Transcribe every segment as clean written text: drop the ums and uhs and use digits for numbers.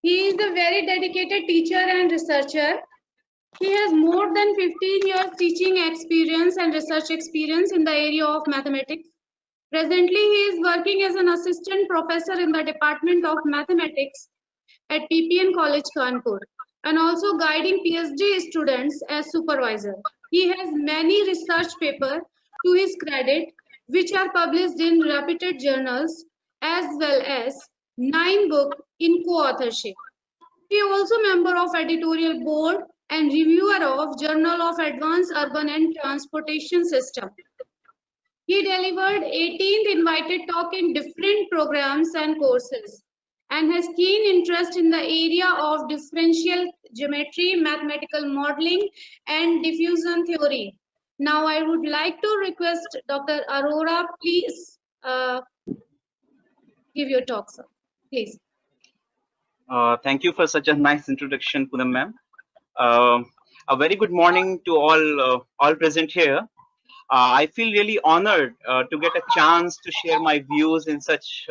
He is a very dedicated teacher and researcher. He has more than 15 years teaching experience and research experience in the area of mathematics. Presently, he is working as an assistant professor in the Department of Mathematics at PPN College, Kanpur, and also guiding PhD students as supervisor. He has many research papers to his credit, which are published in reputed journals, as well as 9 books in co-authorship. He is also member of editorial board and reviewer of Journal of Advanced Urban and Transportation System. He delivered 18th invited talk in different programs and courses and has keen interest in the area of differential geometry, mathematical modeling, and diffusion theory. Now I would like to request Dr. Arora, please give your talk, sir. Please. Thank you for such a nice introduction, Poonam ma'am. A very good morning to all present here. I feel really honored to get a chance to share my views in such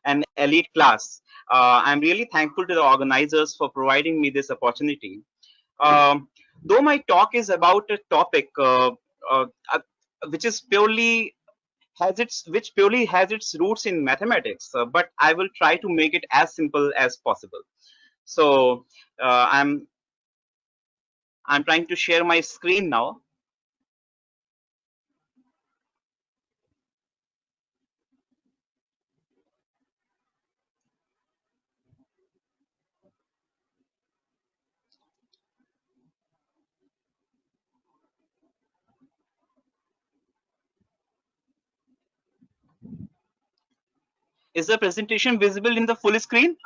an elite class. I'm really thankful to the organizers for providing me this opportunity. Though my talk is about a topic uh, which is purely has its roots in mathematics, but I will try to make it as simple as possible. So I'm trying to share my screen now. Is the presentation visible in the full screen?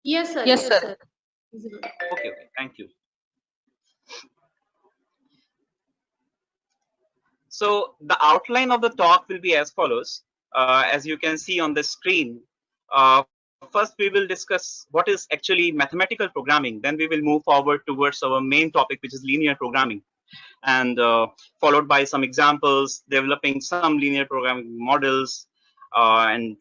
Yes, sir. Yes, sir. Okay, thank you. So the outline of the talk will be as follows. As you can see on the screen, first we will discuss what is actually mathematical programming. Then we will move forward towards our main topic, which is linear programming, and followed by some examples, developing some linear programming models, and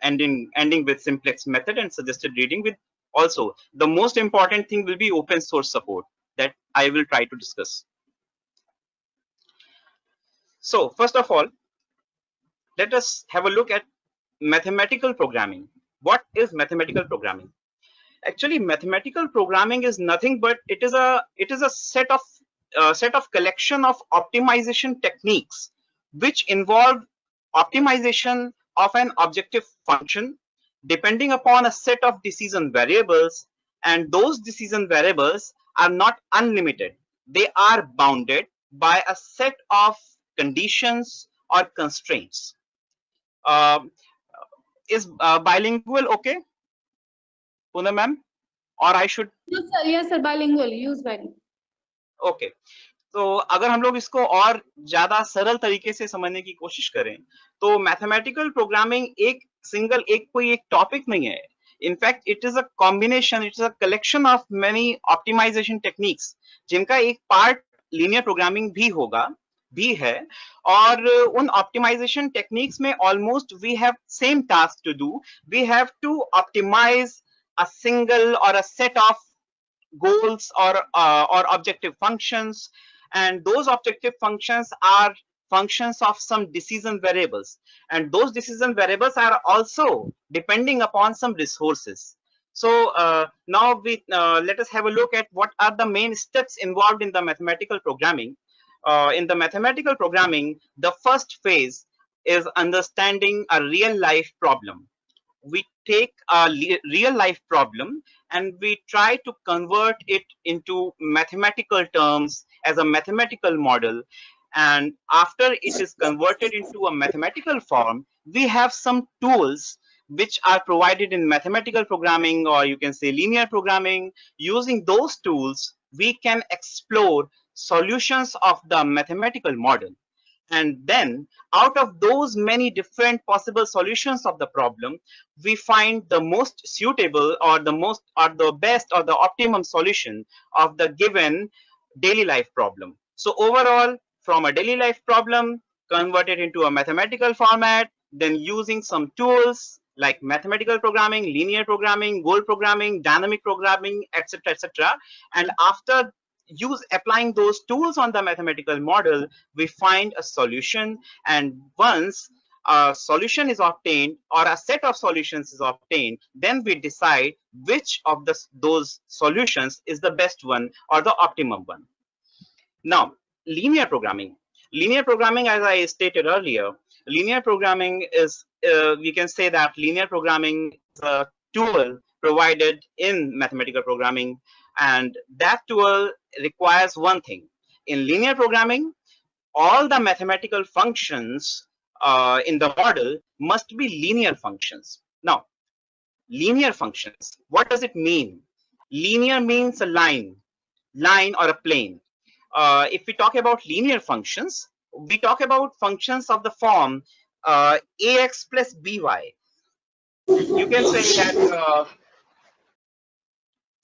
ending with simplex method and suggested reading. With also the most important thing will be open source support that I will try to discuss. So first of all, let us have a look at mathematical programming. What is mathematical programming? Actually, mathematical programming is nothing but it is a set of collection of optimization techniques which involve optimization of an objective function depending upon a set of decision variables, and those decision variables are not unlimited. They are bounded by a set of conditions or constraints. Is bilingual okay, Poonam ma'am, or I should? Yes sir, bilingual, use bilingual. Okay तो अगर हम लोग इसको और ज्यादा सरल तरीके से समझने की कोशिश करें तो मैथमेटिकल प्रोग्रामिंग एक कोई एक टॉपिक नहीं है. In fact it is a combination, it is a collection of many optimization techniques जिनका एक पार्ट लीनियर प्रोग्रामिंग भी है और उन ऑप्टिमाइजेशन टेक्निक्स में almost we have same task to do. We have to optimize a single or a set of goals or objective functions, and those objective functions are functions of some decision variables, and those decision variables are also depending upon some resources. So now let us have a look at what are the main steps involved in the mathematical programming. In the mathematical programming, the first phase is understanding a real life problem. We take a real life problem and we try to convert it into mathematical terms as a mathematical model, and after it is converted into a mathematical form, we have some tools which are provided in mathematical programming, or you can say linear programming. Using those tools we can explore solutions of the mathematical model, and then out of those many different possible solutions of the problem, we find the most suitable or the best or the optimum solution of the given daily life problem. So overall, from a daily life problem, convert it into a mathematical format, then using some tools like mathematical programming, linear programming, goal programming, dynamic programming, etc., etc. And after applying those tools on the mathematical model, we find a solution. And once a solution is obtained or a set of solutions is obtained, then we decide which of those solutions is the best one or the optimum one. Now, linear programming. Linear programming, as I stated earlier, linear programming is, we can say that linear programming is a tool provided in mathematical programming, and that tool requires one thing. In linear programming, all the mathematical functions in the model must be linear functions. Now, linear functions, what does it mean? Linear means a line or a plane. If we talk about linear functions, we talk about functions of the form ax plus by. You can say that,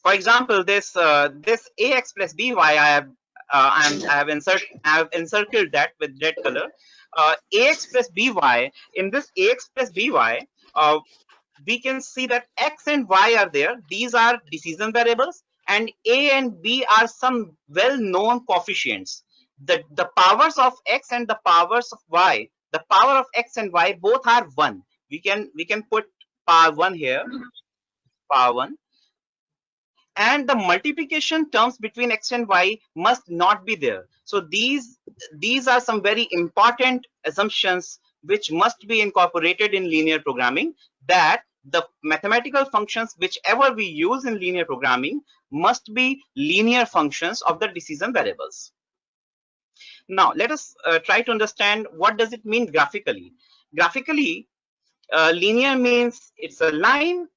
for example, this ax plus by, I have encircled that with red color. Ax plus by. In this ax plus by, we can see that x and y are there. These are decision variables, and a and b are some well-known coefficients. The powers of x and the powers of y, the power of x and y both are 1. We can put power 1 here, power 1. And the multiplication terms between x and y must not be there. So these are some very important assumptions which must be incorporated in linear programming, that the mathematical functions whichever we use in linear programming must be linear functions of the decision variables. Now let us try to understand what does it mean graphically. Graphically, linear means it's a line,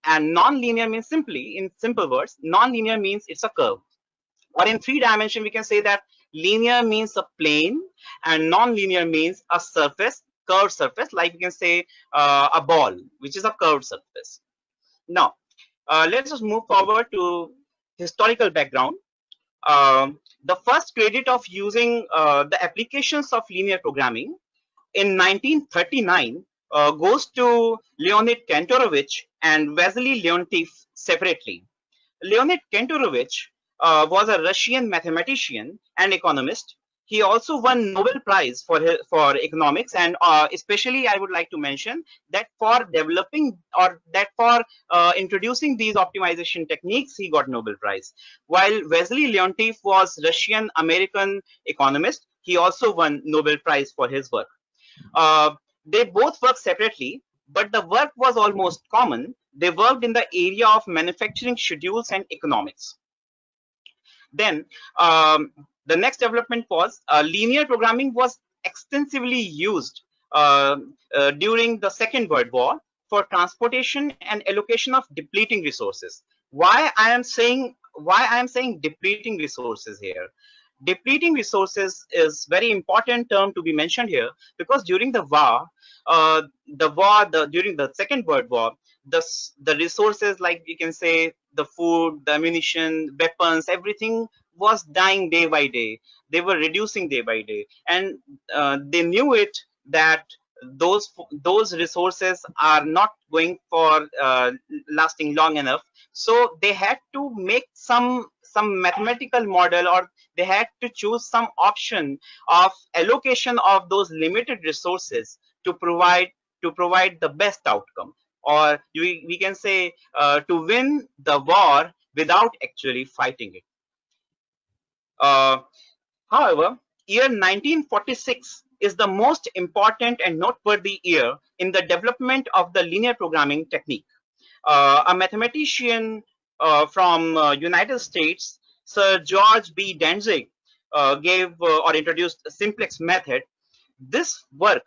and non-linear means, simply in simple words, non-linear means it's a curve. Or in 3 dimension, we can say that linear means a plane and non-linear means a surface, curved surface, like we can say a ball, which is a curved surface. Now, let's just move forward to historical background. The first credit of using the applications of linear programming in 1939 goes to Leonid Kantorovich and Vasily Leontief separately. Leonid Kantorovich was a Russian mathematician and economist. He also won Nobel Prize for economics, and especially I would like to mention that for developing, or that for introducing these optimization techniques, he got Nobel Prize. While Vasily Leontief was Russian American economist, he also won Nobel Prize for his work. They both worked separately, but the work was almost common. They worked in the area of manufacturing schedules and economics. Then the next development was linear programming was extensively used during the Second World War for transportation and allocation of depleting resources. Why I am saying depleting resources here? Depleting resources is very important term to be mentioned here, because during the war, during the Second World War, the resources, like you can say the food, the ammunition, weapons, everything was dying day by day. They were reducing day by day, and they knew it that those resources are not going for lasting long enough. So they had to make some mathematical model, or they had to choose some option of allocation of those limited resources to provide the best outcome, or we can say to win the war without actually fighting it. However, year 1946 is the most important and noteworthy year in the development of the linear programming technique. A mathematician from United States, Sir George B. Dantzig, gave or introduced a simplex method. This work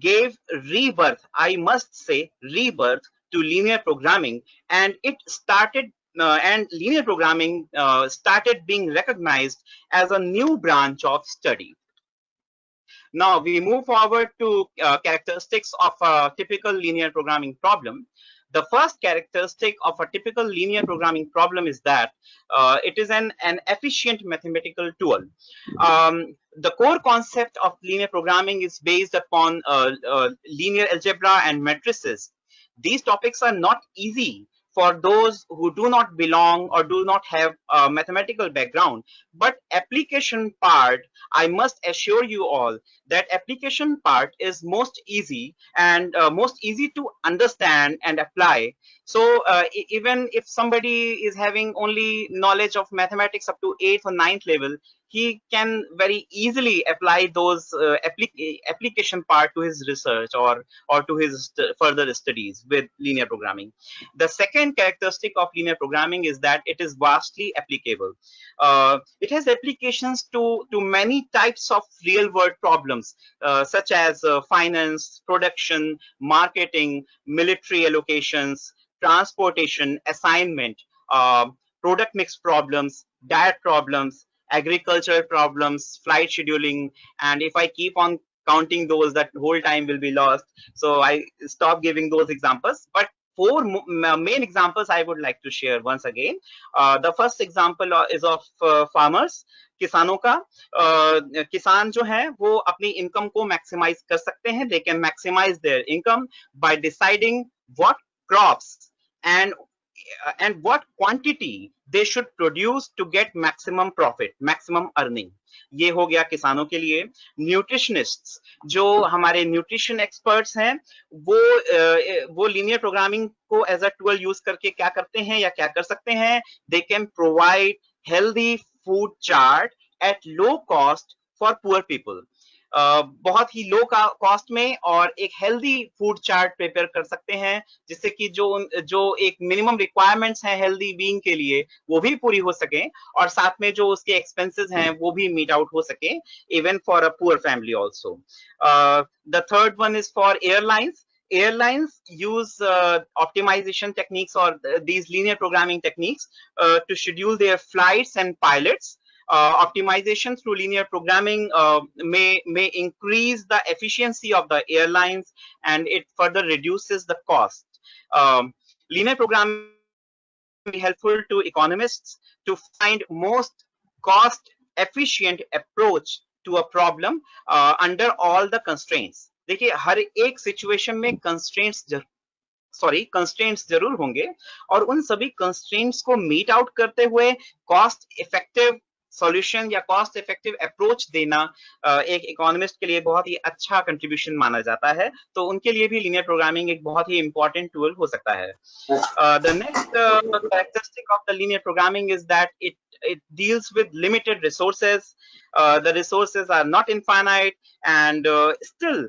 gave rebirth, I must say rebirth, to linear programming, and it started and linear programming started being recognized as a new branch of study. Now we move forward to characteristics of a typical linear programming problem. The first characteristic of a typical linear programming problem is that it is an efficient mathematical tool. The core concept of linear programming is based upon linear algebra and matrices. these topics are not easy for those who do not belong or do not have a mathematical background. But application part, I must assure you all that application part is most easy and most easy to understand and apply. So even if somebody is having only knowledge of mathematics up to 8th or 9th level, he can very easily apply those application part to his research or to his further studies with linear programming. The second characteristic of linear programming is that it is vastly applicable. It has applications to many types of real world problems, such as finance, production, marketing, military allocations, transportation, assignment, product mix problems, diet problems, agricultural problems, flight scheduling, and if I keep on counting those, that whole time will be lost. So I stop giving those examples. But four main examples I would like to share once again. The first example is of farmers. किसानों का किसान जो है वो अपनी income को maximise कर सकते हैं. They can maximize their income by deciding what crops and what quantity they should produce to get maximum profit, maximum earning. ये हो गया किसानों के लिए. न्यूट्रिशनिस्ट्स, जो हमारे न्यूट्रिशन एक्सपर्ट्स हैं, वो लीनियर प्रोग्रामिंग को एज अ टूल यूज करके क्या करते हैं या क्या कर सकते हैं? They can provide healthy food chart at low cost for poor people. बहुत ही लो कॉस्ट में और एक हेल्दी फूड चार्ट प्रिपेयर कर सकते हैं, जिससे कि जो एक मिनिमम रिक्वायरमेंट्स हैं हेल्दी बीइंग के लिए वो भी पूरी हो सके और साथ में जो उसके एक्सपेंसेस हैं वो भी मीट आउट हो सके, even for a poor family also. The third one is for airlines. Airlines use optimization techniques or these linear programming techniques to schedule their flights and pilots. Optimization through linear programming may increase the efficiency of the airlines, and it further reduces the cost. Linear programming is helpful to economists to find most cost efficient approach to a problem under all the constraints. देखिए हर एक situation में constraints जरूर होंगे और उन सभी constraints को meet out करते हुए कॉस्ट इफेक्टिव सॉल्यूशन या कॉस्ट इफेक्टिव अप्रोच देना एक इकोनॉमिस्ट के लिए बहुत ही अच्छा कंट्रीब्यूशन माना जाता है. तो उनके लिए भी लीनियर प्रोग्रामिंग एक बहुत ही इंपॉर्टेंट टूल हो सकता है. The next characteristic of the linear programming is that it deals with limited resources. The resources are not infinite, and still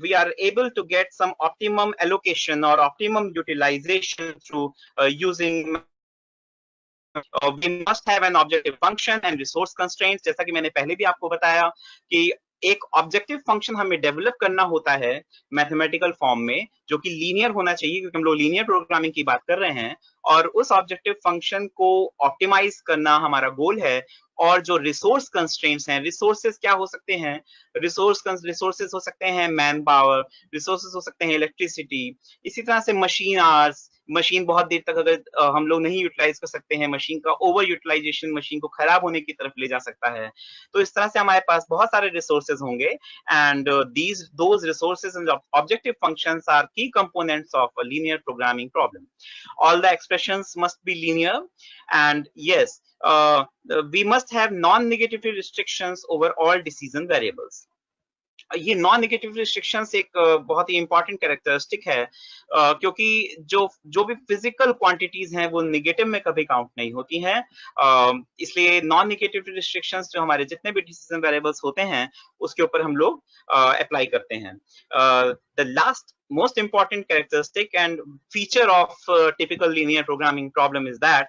we are able to get some optimum allocation or optimum utilization through using we must have an objective function and resource constraints. जैसा कि मैंने पहले भी आपको बताया कि एक objective function हमें डेवलप करना होता है मैथमेटिकल फॉर्म में, जो कि लीनियर होना चाहिए, क्योंकि हम लोग लीनियर प्रोग्रामिंग की बात कर रहे हैं और उस ऑब्जेक्टिव फंक्शन को ऑप्टिमाइज करना हमारा गोल है. और जो रिसोर्स कंस्ट्रेंट्स हैं, रिसोर्सेज क्या हो सकते हैं? रिसोर्सेज हो सकते हैं मैन पावर, रिसोर्सेज हो सकते हैं इलेक्ट्रिसिटी, इसी तरह से मशीन आवर्स. मशीन बहुत देर तक अगर हम लोग नहीं यूटिलाइज कर सकते हैं, मशीन का ओवर यूटिलाइजेशन मशीन को खराब होने की तरफ ले जा सकता है. तो इस तरह से हमारे पास बहुत सारे रिसोर्सेज होंगे, and those resources and objective functions are key components of a linear programming problem. All the expressions must be linear, and yes, we must have non-negative restrictions over all decision variables. ये non negative restrictions एक बहुत ही important characteristic है, क्योंकि जो भी physical quantities हैं वो negative में कभी काउंट नहीं होती हैं. इसलिए नॉन नेगेटिव रिस्ट्रिक्शंस जो हमारे जितने भी डिसीजन वेरिएबल्स होते हैं उसके ऊपर हम लोग अप्लाई करते हैं. The last most important characteristic and feature of typical linear programming problem is that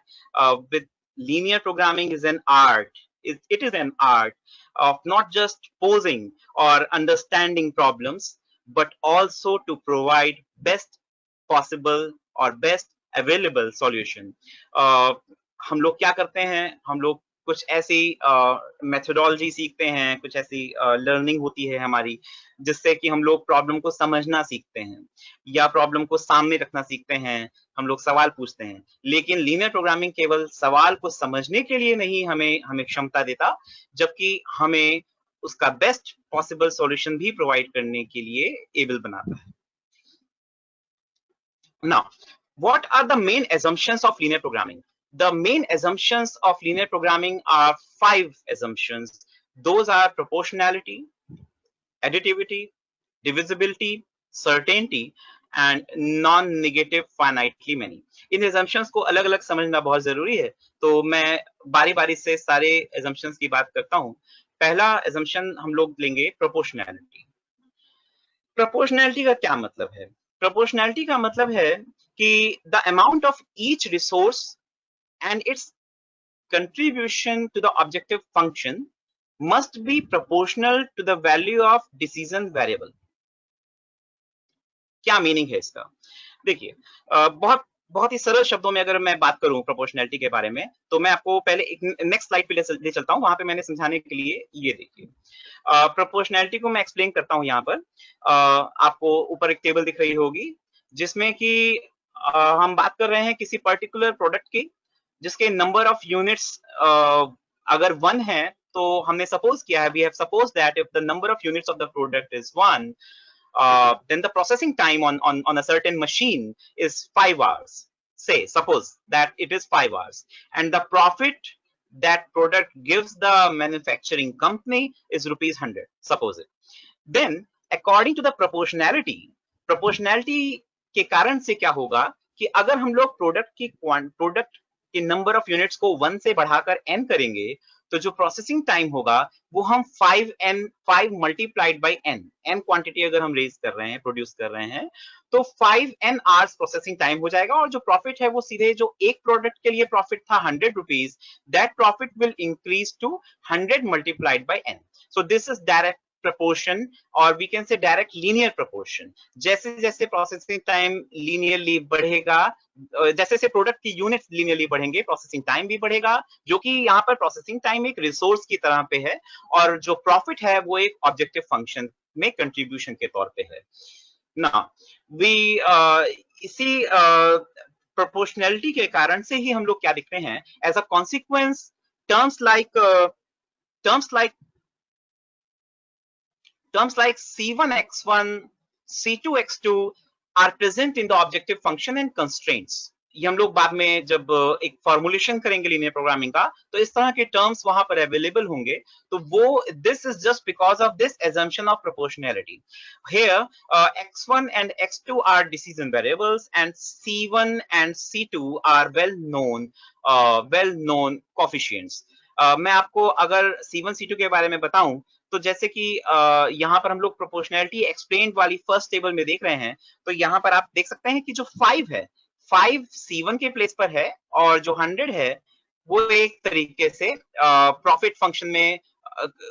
with linear programming is an art. It is an art of not just posing or understanding problems, but also to provide best possible or best available solution. हम लोग क्या करते हैं? हम लोग कुछ ऐसी methodology सीखते हैं, कुछ ऐसी लर्निंग होती है हमारी, जिससे कि हम लोग प्रॉब्लम को समझना सीखते हैं या प्रॉब्लम को सामने रखना सीखते हैं. हम लोग सवाल पूछते हैं, लेकिन लीनियर प्रोग्रामिंग केवल सवाल को समझने के लिए नहीं हमें क्षमता देता, जबकि हमें उसका बेस्ट पॉसिबल सॉल्यूशन भी प्रोवाइड करने के लिए एबल बनाता है. Now, what are the main assumptions of linear programming? The main assumptions of linear programming are 5 assumptions. Those are proportionality, additivity, divisibility, certainty and non-negative finitely many. In assumptions को अलग अलग समझना बहुत जरूरी है, तो मैं बारी बारी से सारे assumptions की बात करता हूं. पहला assumption हम लोग लेंगे proportionality. Proportionality का क्या मतलब है? Proportionality का मतलब है कि the amount of each resource and its contribution to the objective function must be proportional to the value of decision variable. क्या मीनिंग है इसका? देखिए, बहुत ही सरल शब्दों में अगर मैं बात करूं प्रोपोर्शनैलिटी के बारे में, तो मैं आपको पहले एक नेक्स्ट स्लाइड पे ले चलता हूं. वहां पे मैंने समझाने के लिए ये देखिए, प्रोपोर्शनैलिटी को मैं एक्सप्लेन करता हूं. यहाँ पर आपको ऊपर एक टेबल दिख रही होगी जिसमें कि हम बात कर रहे हैं किसी पर्टिकुलर प्रोडक्ट की जिसके नंबर ऑफ यूनिट्स अगर 1 है, तो हमने सपोज किया है, we have suppose that if the number of units of the product is 1, then the processing time on a certain machine is 5 hours. Say, suppose that it is 5 hours, and the profit that product gives the manufacturing company is rupees 100. Suppose it. Then, according to the proportionality के कारण से क्या होगा कि अगर हम लोग product की नंबर ऑफ यूनिट्स को 1 से बढ़ाकर n करेंगे, तो जो प्रोसेसिंग टाइम होगा वो हम 5 मल्टीप्लाइड बाई n क्वांटिटी अगर हम रेज कर रहे हैं, प्रोड्यूस कर रहे हैं, तो 5n आवर्स प्रोसेसिंग टाइम हो जाएगा. और जो प्रॉफिट है वो सीधे जो एक प्रोडक्ट के लिए प्रॉफिट था 100 rupees, that profit will increase to 100 multiplied by n. So this is direct proportion, or we can say direct linear proportion. जैसे जैसे प्रोसेसिंग टाइम लीनियरली बढ़ेगा, जैसे जैसे प्रोडक्ट की यूनिट्स लीनियरली बढ़ेंगे, प्रोसेसिंग टाइम भी बढ़ेगा, जो कि यहाँ पर प्रोसेसिंग टाइम एक रिसोर्स की तरह पे है और जो प्रॉफिट है वो एक ऑब्जेक्टिव फंक्शन में कंट्रीब्यूशन के तौर पे है. ना वी इसी प्रोपोर्शनैलिटी के कारण से ही हम लोग क्या दिख रहे हैं, as a consequence terms like C1x1, C2x2 are present in the objective function and constraints. ये हम लोग बाद में जब एक फॉर्मुलेशन करेंगे लीनियर प्रोग्रामिंग का, तो इस तरह के टर्म्स वहां पर अवेलेबल होंगे. तो वो this is just because of this assumption of proportionality. Here x1 and x2 are decision variables and C1 and C2 are well known coefficients. मैं आपको अगर C1 C2 के बारे में बताऊं, तो जैसे कि यहाँ पर हम लोग प्रोपोर्शनैलिटी एक्सप्लेन्ड वाली फर्स्ट टेबल में देख रहे हैं, तो यहाँ पर आप देख सकते हैं कि जो 5 है, 5 C1 के प्लेस पर है और जो 100 है वो एक तरीके से प्रॉफिट फंक्शन में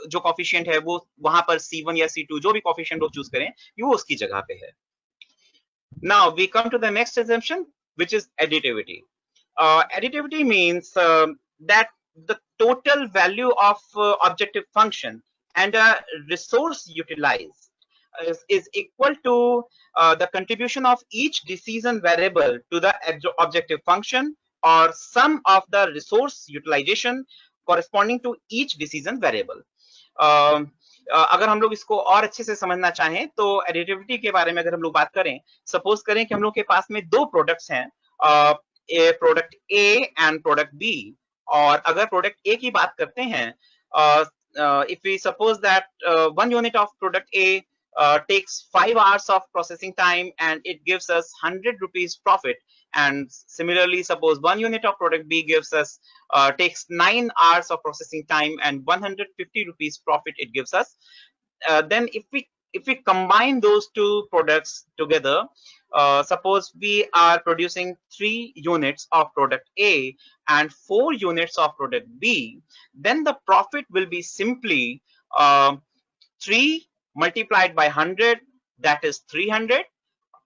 जो कॉफिशिएंट है वो वहां पर C1 या C2 जो भी कॉफिशिएंट लोग चूज करें वो उसकी जगह पे है. Now we come to the next assumption, which is additivity. Additivity means that the total value of objective function and a resource utilized is equal to the contribution of each decision variable to the objective function or sum of the resource utilization corresponding to each decision variable. अगर हम लोग इसको और अच्छे से समझना चाहें तो एडिटिविटी के बारे में अगर हम लोग बात करें, सपोज करें कि हम लोग के पास में दो प्रोडक्ट्स हैं, product A and product B. और अगर प्रोडक्ट ए की बात करते हैं, if we suppose that 1 unit of product A takes 5 hours of processing time and it gives us 100 rupees profit, and similarly suppose 1 unit of product B gives us takes 9 hours of processing time and 150 rupees profit it gives us, then if we combine those two products together, suppose we are producing 3 units of product A and 4 units of product B, then the profit will be simply 3 multiplied by 100, that is 300,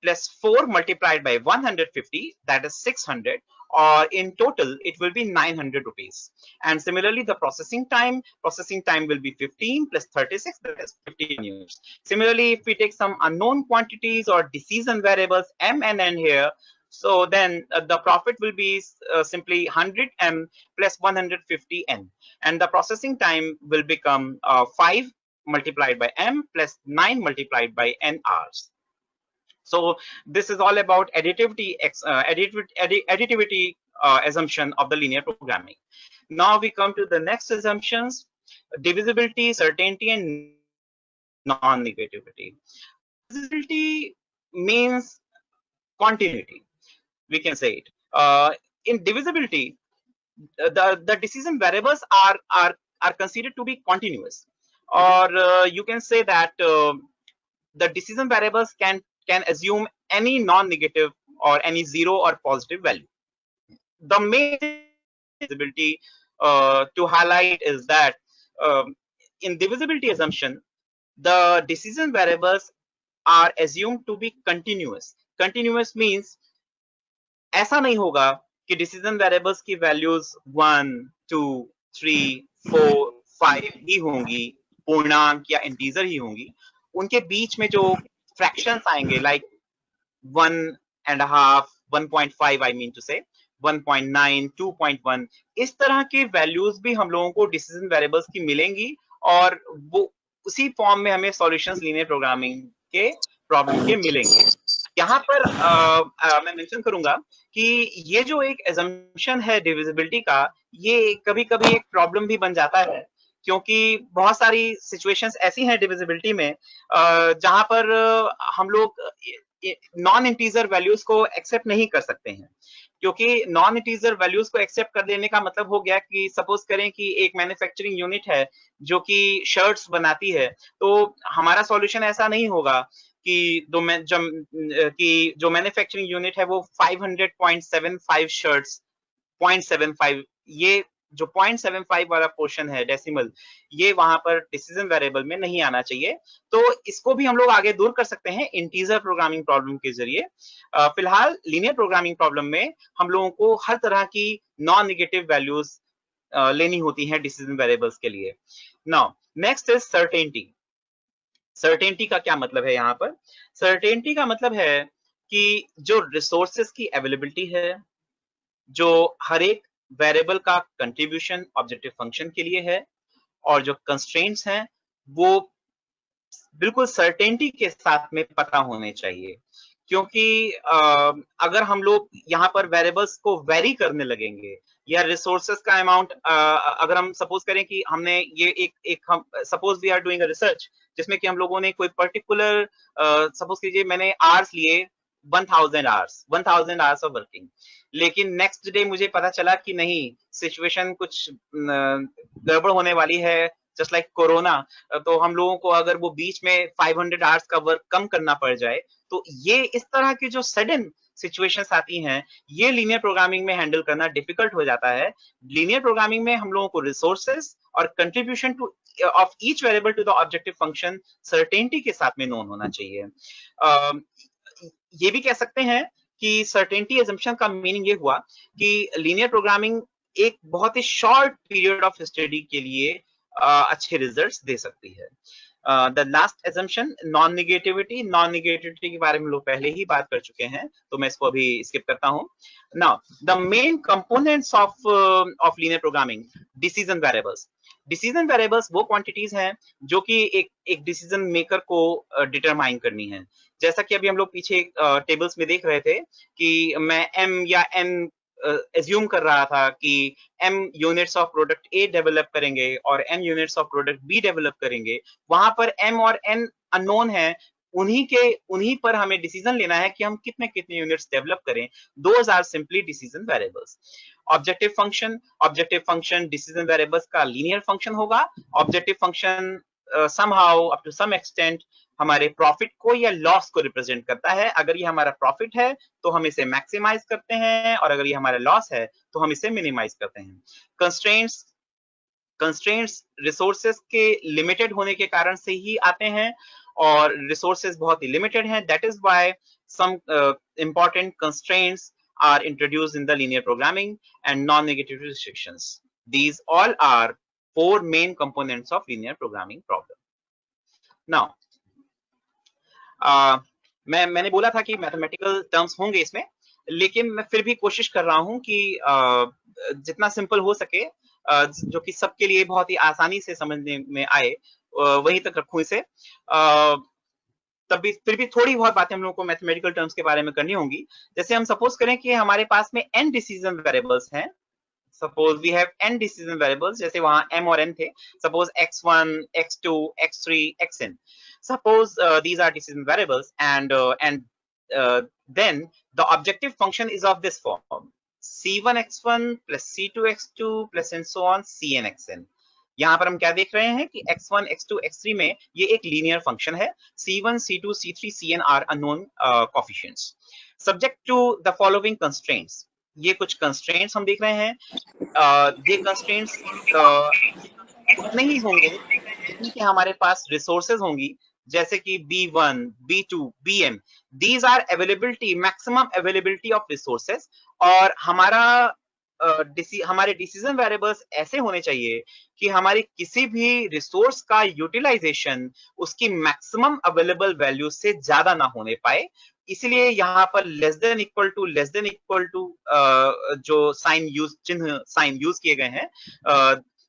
plus 4 multiplied by 150, that is 600, or in total it will be 900 rupees. And similarly the processing time will be 15 plus 36, that is 15 units. Similarly, if we take some unknown quantities or decision variables m and n here, so then the profit will be simply 100m plus 150n, and the processing time will become 5 multiplied by m plus 9 multiplied by n hours. So this is all about additivity assumption of the linear programming. Now we come to the next assumptions: divisibility, certainty, and non-negativity. Divisibility means continuity, we can say it. In divisibility, the decision variables are considered to be continuous, or you can say that the decision variables can assume any non-negative or any zero or positive value. The main divisibility to highlight is that in divisibility assumption, the decision variables are assumed to be continuous. Continuous means ऐसा नहीं होगा कि decision variables की values 1, 2, 3, 4, 5 ही होंगी, पूर्णांक या integer ही होंगी. उनके बीच में जो फ्रैक्शंस आएंगे, लाइक 1.5, 1.5, आई मीन टू से 1.9, 2.1, इस तरह के वैल्यूज भी हम लोगों को डिसीजन वेरिएबल्स की मिलेंगी, और वो उसी फॉर्म में हमें सॉल्यूशंस लीनियर प्रोग्रामिंग के प्रॉब्लम के मिलेंगे. यहाँ पर मैं मेंशन करूंगा कि ये जो एक assumption है डिविजिबिलिटी का, ये कभी-कभी एक प्रॉब्लम भी बन जाता है, क्योंकि बहुत सारी सिचुएशंस ऐसी हैं डिविजिबिलिटी में जहां पर हम लोग नॉन इंटीजर वैल्यूज को एक्सेप्ट नहीं कर सकते हैं. क्योंकि नॉन इंटीजर वैल्यूज को एक्सेप्ट कर लेने का मतलब हो गया कि सपोज करें कि एक मैन्युफैक्चरिंग यूनिट है जो कि शर्ट्स बनाती है, तो हमारा सॉल्यूशन ऐसा नहीं होगा कि जो मैन्युफैक्चरिंग यूनिट है वो 500.75 शर्ट्स 0.75, ये जो 0.75 वाला पोर्शन है डेसिमल, ये वहां पर डिसीजन वेरिएबल में नहीं आना चाहिए. तो इसको भी हम लोग आगे दूर कर सकते हैं इंटीजर प्रोग्रामिंग प्रॉब्लम के जरिए. फिलहाल लीनियर प्रोग्रामिंग प्रॉब्लम में हम लोगों को हर तरह की नॉन नेगेटिव वैल्यूज लेनी होती हैं डिसीजन वेरिएबल्स के लिए. Now next is certainty. Certainty का क्या मतलब है यहाँ पर? सर्टेनिटी का मतलब है कि जो रिसोर्सेस की अवेलेबिलिटी है, जो हर एक वेरिएबल का कंट्रीब्यूशन ऑब्जेक्टिव फंक्शन के लिए है, और जो कंस्ट्रेंट्स हैं वो बिल्कुल सर्टेनिटी के साथ में पता होने चाहिए. क्योंकि अगर हम लोग यहाँ पर वेरिएबल्स को वेरी करने लगेंगे, या रिसोर्सेस का अमाउंट, अगर हम सपोज करें कि हमने ये एक हम suppose we are doing a research जिसमें कि हम लोगों ने कोई पर्टिकुलर सपोज कीजिए मैंने आवर्स लिए 1000 आवर्स ऑफ वर्किंग, लेकिन नेक्स्ट डे मुझे पता चला कि नहीं, सिचुएशन कुछ गड़बड़ होने वाली है, जस्ट लाइक कोरोना. तो हम लोगों को अगर वो बीच में 500 आवर्स का वर्क कम करना पड़ जाए, तो ये इस तरह की जो सडन सिचुएशंस आती हैं, ये लीनियर प्रोग्रामिंग में हैंडल करना डिफिकल्ट हो जाता है. लीनियर प्रोग्रामिंग में हम लोगों को रिसोर्सेस और contribution to of each variable to the objective function certainty के साथ में नोन होना चाहिए. ये भी कह सकते हैं कि सर्टेनिटी assumption का मीनिंग ये हुआ कि लीनियर प्रोग्रामिंग एक बहुत ही शॉर्ट पीरियड ऑफ स्टडी के लिए अच्छे रिजल्ट्स दे सकती है. The last assumption non negativity. Non negativity के बारे में लोग पहले ही बात कर चुके हैं, तो मैं इसको अभी स्किप करता हूं. Now the main components of linear programming: decision variables. Decision variables वो क्वांटिटीज हैं जो कि एक डिसीजन मेकर को डिटरमाइन करनी है. जैसा कि अभी हम लोग पीछे टेबल्स में देख रहे थे कि मैं m या n एज्यूम कर रहा था कि m units of product A develop करेंगे और n units of product B develop करेंगे. वहां पर m और n अननोन है, उन्हीं पर हमें डिसीजन लेना है कि हम कितने यूनिट्स डेवलप करें. Those are simply decision variables. Objective function decision variables का लीनियर फंक्शन होगा. Objective function somehow up to some extent हमारे प्रॉफिट को या लॉस को रिप्रेजेंट करता है. अगर ये हमारा प्रॉफिट है तो हम इसे मैक्सिमाइज करते हैं, और अगर ये हमारा लॉस है तो हम इसे मिनिमाइज करते हैं. कंस्ट्रेंट्स रिसोर्सेस के लिमिटेड होने के कारण से ही आते हैं, और रिसोर्सेस बहुत ही लिमिटेड हैं. That is why some important constraints are introduced in the linear programming and non-negative restrictions. These all are 4 main components of linear programming problem. Now, मैंने बोला था कि मैथमेटिकल टर्म्स होंगे इसमें, लेकिन मैं फिर भी कोशिश कर रहा हूं कि जितना सिंपल हो सके, जो कि सबके लिए बहुत ही आसानी से समझने में आए, वहीं तक रखूं इसे. तब भी फिर भी थोड़ी बहुत बातें हम लोग को मैथमेटिकल टर्म्स के बारे में करनी होंगी। जैसे हम सपोज करें कि हमारे पास में n डिसीजन वेरिएबल्स हैं, suppose we have n decision variables, जैसे वहां m और n थे, suppose x1, x2, x3, xn, suppose these are decision variables, and then the objective function is of this form: c1x1 plus c2x2 plus and so on cnxn। यहाँ पर हम क्या देख रहे हैं कि x1, x2, x3 में ये एक लीनियर फंक्शन है, c1, c2, c3, cn are unknown coefficients, subject to the following constraints. ये कुछ कंस्ट्रेंट्स हम देख रहे हैं, ये कंस्ट्रेंट्स उतने ही होंगे जितनी कि हमारे पास रिसोर्सेज होंगी, जैसे कि B1, B2, BM, these are availability, maximum availability of resources, और हमारे डिसीजन वेरिएबल्स ऐसे होने चाहिए कि हमारी किसी भी रिसोर्स का यूटिलाइजेशन उसकी मैक्सिमम अवेलेबल वैल्यू से ज्यादा ना होने पाए। इसलिए यहाँ पर लेस देन इक्वल टू जो चिन्ह साइन यूज किए गए हैं,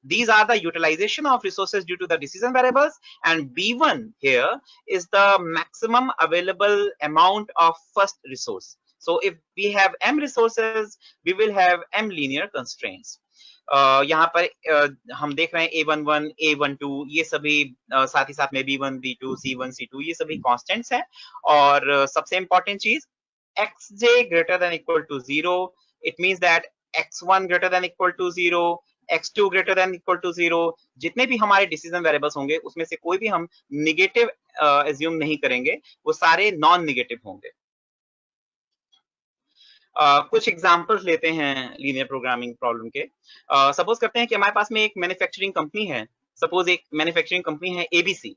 these are the utilization of resources due to the decision variables, and B1 here is the maximum available amount of first resource. So if we have m resources, we will have m linear constraints. यहाँ पर हम देख रहे हैं a11, a12, ये सभी साथ ही साथ में b1, b2, c1, c2, ये सभी कांस्टेंट्स हैं। और सबसे इंपॉर्टेंट चीज, xj greater than equal to 0, it means that x1 greater than equal to 0, x2 greater than equal to 0, जितने भी हमारे डिसीजन वेरिएबल्स होंगे उसमें से कोई भी हम निगेटिव एज्यूम नहीं करेंगे, वो सारे नॉन निगेटिव होंगे। कुछ एग्जांपल्स लेते हैं लीनियर प्रोग्रामिंग प्रॉब्लम के। सपोज करते हैं कि हमारे पास में एक मैन्युफैक्चरिंग कंपनी है, सपोज एक मैन्युफैक्चरिंग कंपनी है एबीसी,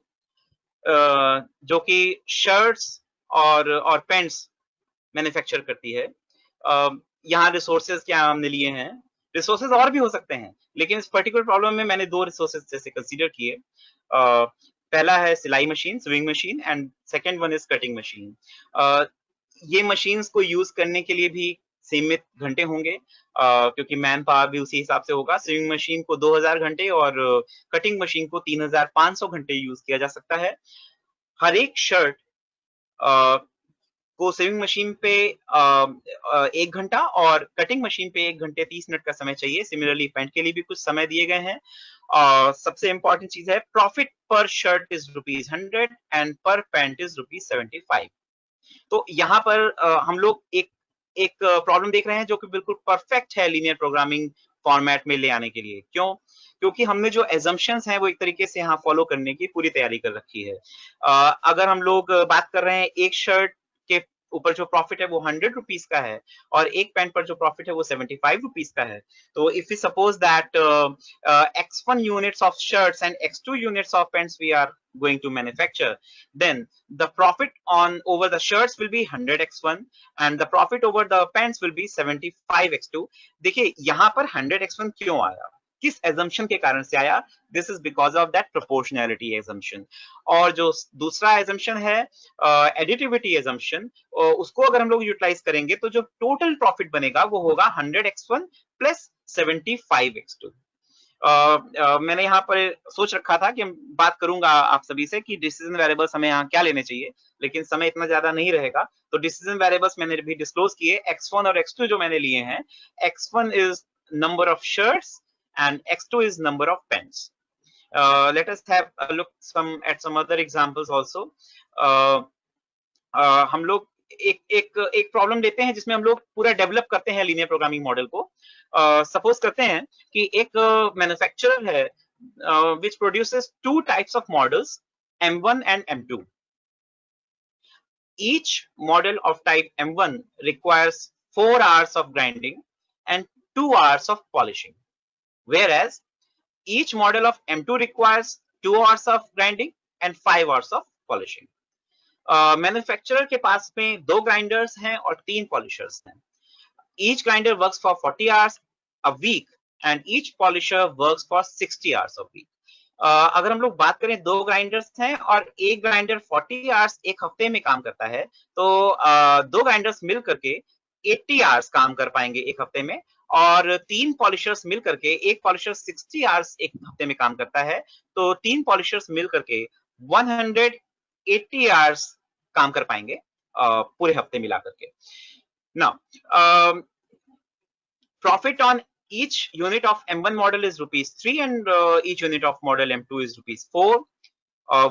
जो कि शर्ट्स और पैंट्स मैन्युफैक्चर करती है। यहाँ रिसोर्सेज क्या हमने लिए हैं, रिसोर्सेज और भी हो सकते हैं, लेकिन इस पर्टिकुलर प्रॉब्लम में मैंने दो रिसोर्सेज जैसे कंसीडर किए। पहला है सिलाई machine, swing machine, and second one is cutting machine. ये मशीन्स को यूज करने के लिए भी सीमित घंटे होंगे, क्योंकि मैन पावर भी उसी हिसाब से होगा। स्विंग मशीन को 2000 घंटे और कटिंग मशीन को 3500 घंटे यूज किया जा सकता है। हर एक शर्ट को स्विंग मशीन पे 1 घंटा और कटिंग मशीन पे 1 घंटे 30 मिनट का समय चाहिए। सिमिलरली पैंट के लिए भी कुछ समय दिए गए हैं। सबसे इंपॉर्टेंट चीज है, प्रॉफिट पर शर्ट इज ₹100 एंड पर पैंट इज ₹75। तो यहाँ पर हम लोग एक प्रॉब्लम देख रहे हैं जो कि बिल्कुल परफेक्ट है लीनियर प्रोग्रामिंग फॉर्मेट में ले आने के लिए। क्यों? क्योंकि हमने जो एजम्पशंस हैं वो एक तरीके से यहाँ फॉलो करने की पूरी तैयारी कर रखी है। अगर हम लोग बात कर रहे हैं एक शर्ट के ऊपर जो प्रॉफिट है वो ₹100 का है और एक पैंट पर जो प्रॉफिट है वो ₹75 का है, तो if we suppose that x1 units of shirts and x2 units of pants we are going to manufacture, then the profit on over the shirts will be 100x1 and the profit over the pants will be 75x2। देखिए यहाँ पर 100x1 क्यों आया, किस assumption के कारण से आया? This is because of that proportionality assumption. और जो दूसरा एजम्पशन है एडिटिविटी एजम्पशन, उसको अगर हम लोग यूटिलाइज करेंगे तो जो टोटल प्रॉफिट बनेगा वो होगा 100x1 प्लस 75x2। मैंने यहाँ पर सोच रखा था कि हम बात करूंगा आप सभी से कि डिसीजन वेरिएबल्स हमें यहाँ क्या लेने चाहिए, लेकिन समय इतना ज्यादा नहीं रहेगा, तो डिसीजन वेरिएबल्स मैंने भी डिस्क्लोज किए। x1 और x2 जो मैंने लिए हैं, x1 is number of shirts and x2 is number of pens. Let us have a look at some other examples also. हम लोग एक प्रॉब्लम लेते हैं जिसमें हम लोग पूरा डेवलप करते हैं लीनियर प्रोग्रामिंग मॉडल को। सपोज करते हैं कि एक मैन्युफैक्चरर है which produces two types of models, M1 and M2. Each model of type M1 requires 4 hours of grinding and 2 hours of polishing, whereas each model of M2 requires 2 hours of grinding and 5 hours of polishing. Manufacturer के पास में 2 grinders हैं और 3 polishers हैं. Each grinder works for 40 hours a week and each polisher works for 60 hours a week. अगर हम लोग बात करें 2 grinders हैं और एक grinder 40 hours एक हफ्ते में काम करता है, तो 2 grinders मिल करके 80 hours काम कर पाएंगे एक हफ्ते में, और 3 पॉलिशर्स मिल करके, एक पॉलिशर 60 आवर्स एक हफ्ते में काम करता है, तो 3 पॉलिशर्स मिल करके 180 आवर्स काम कर पाएंगे पूरे हफ्ते मिला करके। Now profit on each unit of M1 model is ₹3 and each unit of model M2 is ₹4.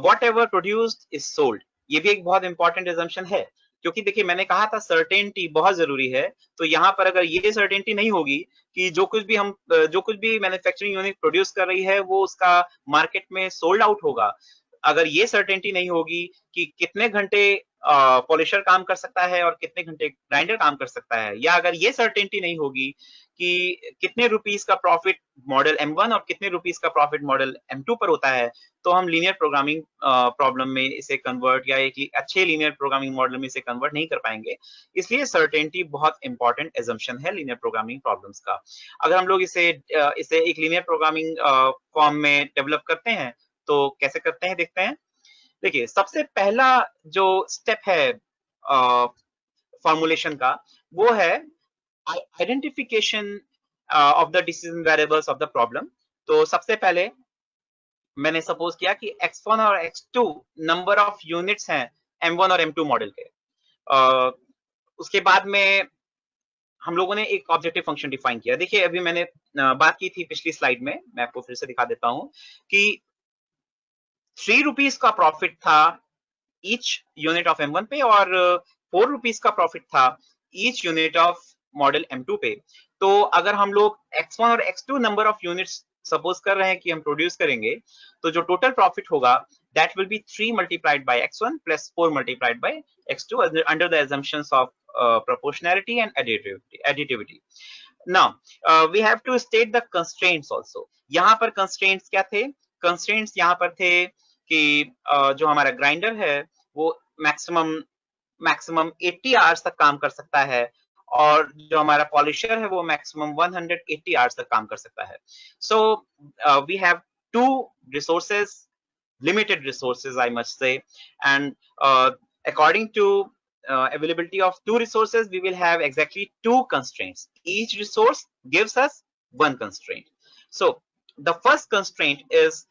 Whatever produced is sold. ये भी एक बहुत इंपॉर्टेंट assumption है, क्योंकि देखिए मैंने कहा था सर्टेनिटी बहुत जरूरी है। तो यहाँ पर अगर ये सर्टेनिटी नहीं होगी कि जो कुछ भी मैन्युफैक्चरिंग यूनिट प्रोड्यूस कर रही है वो उसका मार्केट में सोल्ड आउट होगा, अगर ये सर्टेनिटी नहीं होगी कि कितने घंटे पॉलिशर काम कर सकता है और कितने घंटे ग्राइंडर काम कर सकता है, या अगर ये सर्टेनिटी नहीं होगी कि कितने रुपीस का प्रॉफिट मॉडल M1 और कितने रुपीस का प्रॉफिट मॉडल M2 पर होता है, तो हम लीनियर प्रोग्रामिंग प्रॉब्लम में इसे कन्वर्ट या एक अच्छे लीनियर प्रोग्रामिंग मॉडल में इसे कन्वर्ट नहीं कर पाएंगे। इसलिए सर्टेनिटी बहुत इंपॉर्टेंट एजम्पशन है लीनियर प्रोग्रामिंग प्रॉब्लम्स का। अगर हम लोग इसे एक लीनियर प्रोग्रामिंग फॉर्म में डेवलप करते हैं तो कैसे करते हैं देखते हैं। देखिए सबसे पहला जो स्टेप है फॉर्मुलेशन का वो है identification of the decision variables of the problem. तो सबसे पहले मैंने सपोज किया कि x1 और x2 नंबर ऑफ यूनिट्स हैं M1 और M2 मॉडल के। उसके बाद में हम लोगों ने एक ऑब्जेक्टिव फंक्शन डिफाइन किया। देखिए अभी मैंने बात की थी पिछली स्लाइड में, मैं आपको फिर से दिखा देता हूं कि ₹3 का प्रॉफिट था ईच यूनिट ऑफ M1 पे और ₹4 का प्रॉफिट था each unit of model M2 पे। तो अगर हम लोग x1 और x2 number of units suppose कर रहे हैं कि हम प्रोड्यूस करेंगे, तो जो टोटल प्रॉफिट होगा that will be 3 multiplied by x1 plus 4 multiplied by x2 under the assumptions of proportionality and additivity. Now we have to state the constraints also. यहाँ पर constraints क्या थे? Constraints यहाँ पर थे कि जो हमारा ग्राइंडर है वो मैक्सिमम 80 आवर्स तक काम कर सकता है और जो हमारा पॉलिशर है वो मैक्सिमम 180 आवर्स तक काम कर सकता है। So we have two resources, limited resources I must say, and according to availability of two resources we will have exactly two constraints. Each resource gives us one constraint. So the first constraint is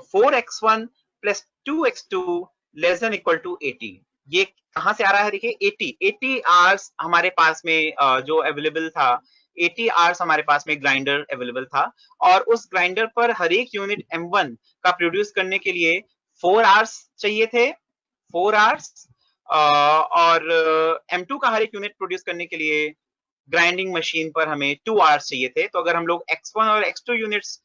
4x1 plus 2x2 less than equal to 80. ये कहां से आ रहा है? देखिए 80 hours हमारे पास में जो अवेलेबल था, 80 आवर्स हमारे पास में ग्राइंडर अवेलेबल था और उस ग्राइंडर पर हर एक यूनिट M1 का प्रोड्यूस करने के लिए 4 आवर्स चाहिए थे, 4 आवर्स, और M2 का हर एक यूनिट प्रोड्यूस करने के लिए ग्राइंडिंग मशीन पर हमें 2 आवर्स चाहिए थे। तो अगर हम लोग x1 और x2 यूनिट्स